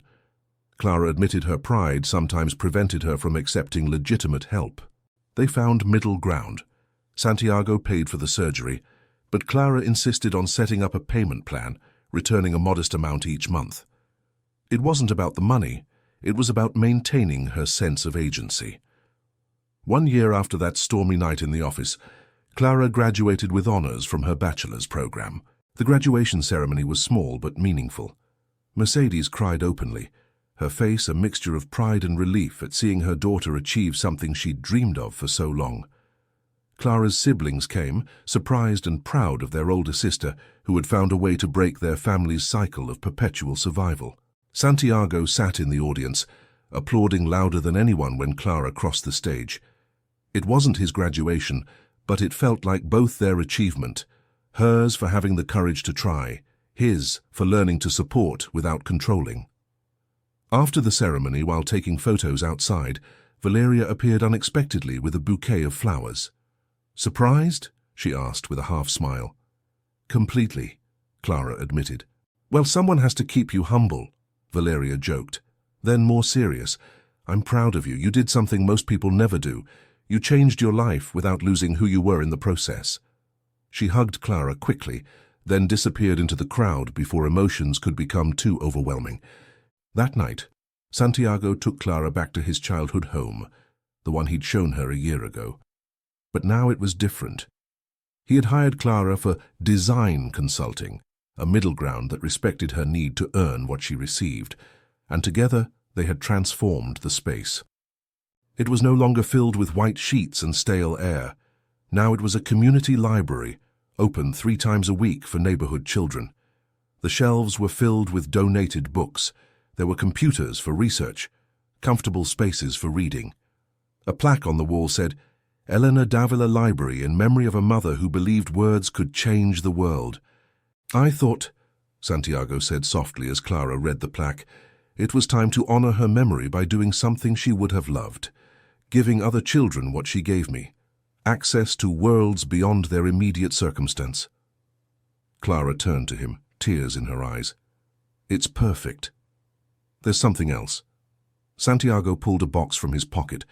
Clara admitted her pride sometimes prevented her from accepting legitimate help. They found middle ground. Santiago paid for the surgery, but Clara insisted on setting up a payment plan, returning a modest amount each month. It wasn't about the money, it was about maintaining her sense of agency. 1 year after that stormy night in the office, Clara graduated with honors from her bachelor's program. The graduation ceremony was small but meaningful. Mercedes cried openly, her face a mixture of pride and relief at seeing her daughter achieve something she'd dreamed of for so long. Clara's siblings came, surprised and proud of their older sister, who had found a way to break their family's cycle of perpetual survival. Santiago sat in the audience, applauding louder than anyone when Clara crossed the stage. It wasn't his graduation, but it felt like both their achievement, hers for having the courage to try, his for learning to support without controlling. After the ceremony, while taking photos outside, Valeria appeared unexpectedly with a bouquet of flowers. "Surprised?" she asked with a half-smile. "Completely," Clara admitted. "Well, someone has to keep you humble," Valeria joked. Then, more serious, "I'm proud of you. You did something most people never do. You changed your life without losing who you were in the process." She hugged Clara quickly, then disappeared into the crowd before emotions could become too overwhelming. That night, Santiago took Clara back to his childhood home, the one he'd shown her a year ago. But now it was different. He had hired Clara for design consulting, a middle ground that respected her need to earn what she received, and together they had transformed the space. It was no longer filled with white sheets and stale air. Now it was a community library, open 3 times a week for neighborhood children. The shelves were filled with donated books. There were computers for research, comfortable spaces for reading. A plaque on the wall said, "Elena Davila Library in memory of a mother who believed words could change the world." "I thought," Santiago said softly as Clara read the plaque, "it was time to honor her memory by doing something she would have loved, giving other children what she gave me, access to worlds beyond their immediate circumstance." Clara turned to him, tears in her eyes. "It's perfect. There's something else." Santiago pulled a box from his pocket,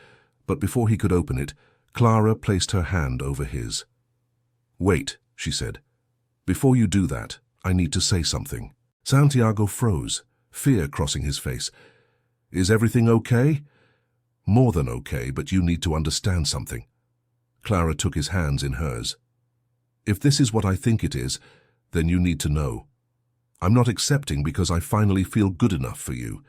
but before he could open it, Clara placed her hand over his. "Wait," she said. "Before you do that, I need to say something." Santiago froze, fear crossing his face. "Is everything okay?" "More than okay, but you need to understand something." Clara took his hands in hers. "If this is what I think it is, then you need to know. I'm not accepting because I finally feel good enough for you.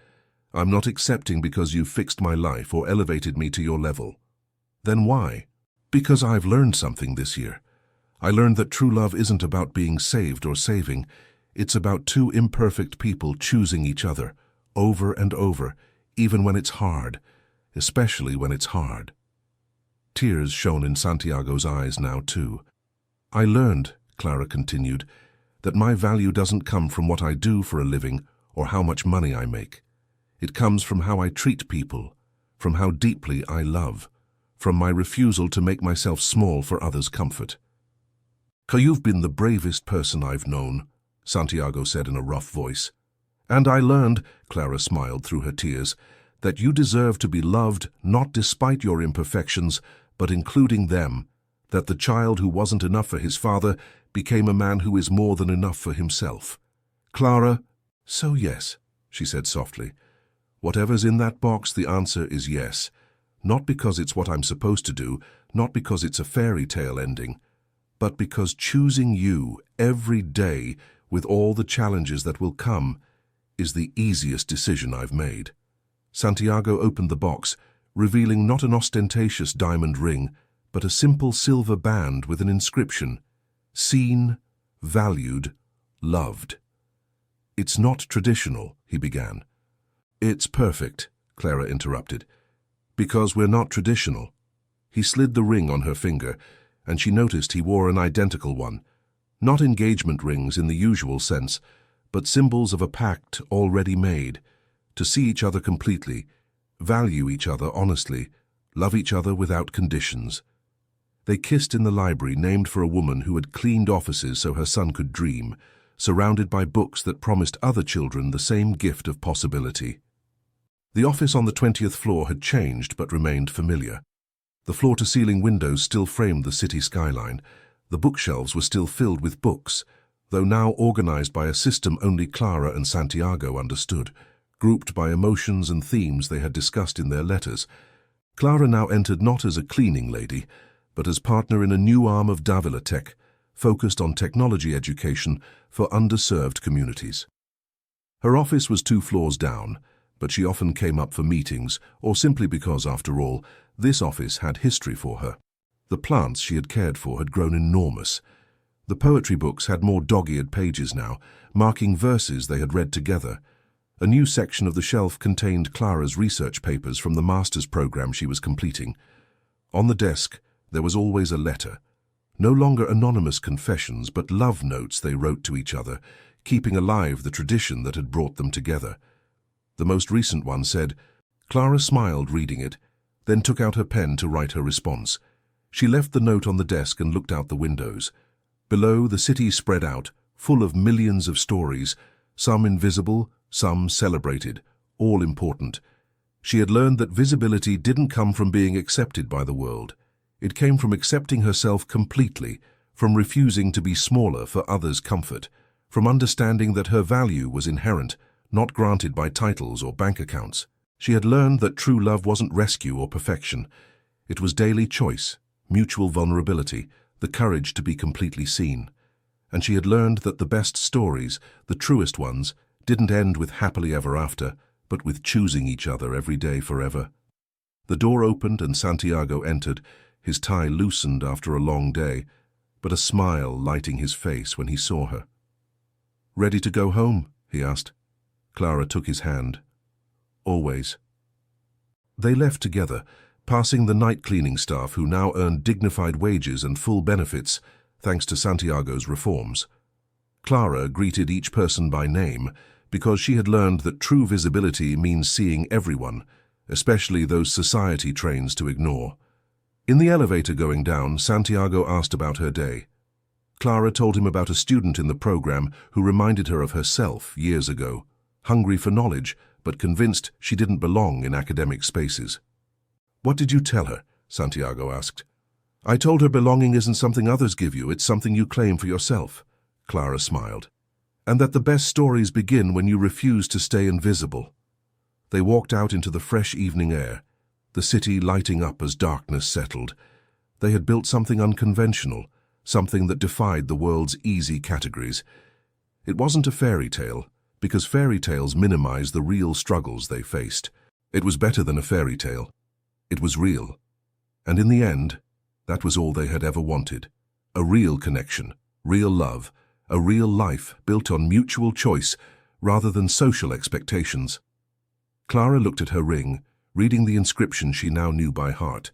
I'm not accepting because you've fixed my life or elevated me to your level. Then why? Because I've learned something this year. I learned that true love isn't about being saved or saving. It's about 2 imperfect people choosing each other, over and over, even when it's hard, especially when it's hard." Tears shone in Santiago's eyes now too. "I learned," Clara continued, "that my value doesn't come from what I do for a living or how much money I make. It comes from how I treat people, from how deeply I love, from my refusal to make myself small for others' comfort." "You've been the bravest person I've known," Santiago said in a rough voice. "And I learned," Clara smiled through her tears, "that you deserve to be loved not despite your imperfections, but including them, that the child who wasn't enough for his father became a man who is more than enough for himself." Clara, "So yes," she said softly. "Whatever's in that box, the answer is yes. Not because it's what I'm supposed to do, not because it's a fairy tale ending, but because choosing you every day with all the challenges that will come is the easiest decision I've made." Santiago opened the box, revealing not an ostentatious diamond ring, but a simple silver band with an inscription, "Seen, valued, loved." "It's not traditional," he began. "It's perfect," Clara interrupted, "because we're not traditional." He slid the ring on her finger, and she noticed he wore an identical one. Not engagement rings in the usual sense, but symbols of a pact already made, to see each other completely, value each other honestly, love each other without conditions. They kissed in the library named for a woman who had cleaned offices so her son could dream, surrounded by books that promised other children the same gift of possibility. The office on the 20th floor had changed but remained familiar. The floor-to-ceiling windows still framed the city skyline. The bookshelves were still filled with books, though now organized by a system only Clara and Santiago understood, grouped by emotions and themes they had discussed in their letters. Clara now entered not as a cleaning lady, but as partner in a new arm of Davila Tech, focused on technology education for underserved communities. Her office was 2 floors down, but she often came up for meetings, or simply because, after all, this office had history for her. The plants she had cared for had grown enormous. The poetry books had more dog-eared pages now, marking verses they had read together. A new section of the shelf contained Clara's research papers from the master's program she was completing. On the desk, there was always a letter. No longer anonymous confessions, but love notes they wrote to each other, keeping alive the tradition that had brought them together. The most recent one said, Clara smiled reading it, then took out her pen to write her response. She left the note on the desk and looked out the windows. Below, the city spread out, full of millions of stories, some invisible, some celebrated, all important. She had learned that visibility didn't come from being accepted by the world. It came from accepting herself completely, from refusing to be smaller for others' comfort, from understanding that her value was inherent, not granted by titles or bank accounts. She had learned that true love wasn't rescue or perfection. It was daily choice, mutual vulnerability, the courage to be completely seen. and she had learned that the best stories, the truest ones, didn't end with happily ever after, but with choosing each other every day forever. The door opened and Santiago entered, his tie loosened after a long day, but a smile lighting his face when he saw her. "Ready to go home?" he asked. Clara took his hand. "Always." They left together, passing the night cleaning staff who now earned dignified wages and full benefits, thanks to Santiago's reforms. Clara greeted each person by name, because she had learned that true visibility means seeing everyone, especially those society trains to ignore. In the elevator going down, Santiago asked about her day. Clara told him about a student in the program who reminded her of herself years ago, hungry for knowledge, but convinced she didn't belong in academic spaces. "What did you tell her?" Santiago asked. "I told her belonging isn't something others give you, it's something you claim for yourself," Clara smiled. "And that the best stories begin when you refuse to stay invisible." They walked out into the fresh evening air, the city lighting up as darkness settled. They had built something unconventional, something that defied the world's easy categories. It wasn't a fairy tale, because fairy tales minimize the real struggles they faced. It was better than a fairy tale. It was real. And in the end, that was all they had ever wanted. A real connection, real love, a real life built on mutual choice rather than social expectations. Clara looked at her ring, reading the inscription she now knew by heart.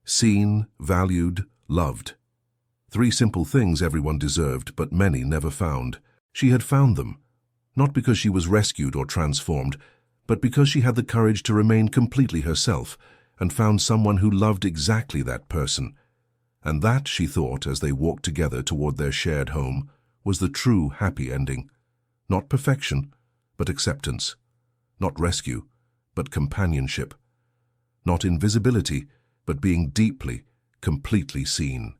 Seen, valued, loved. 3 simple things everyone deserved, but many never found. She had found them, not because she was rescued or transformed, but because she had the courage to remain completely herself and found someone who loved exactly that person. And that, she thought, as they walked together toward their shared home, was the true happy ending. Not perfection, but acceptance. Not rescue, but companionship. Not invisibility, but being deeply, completely seen.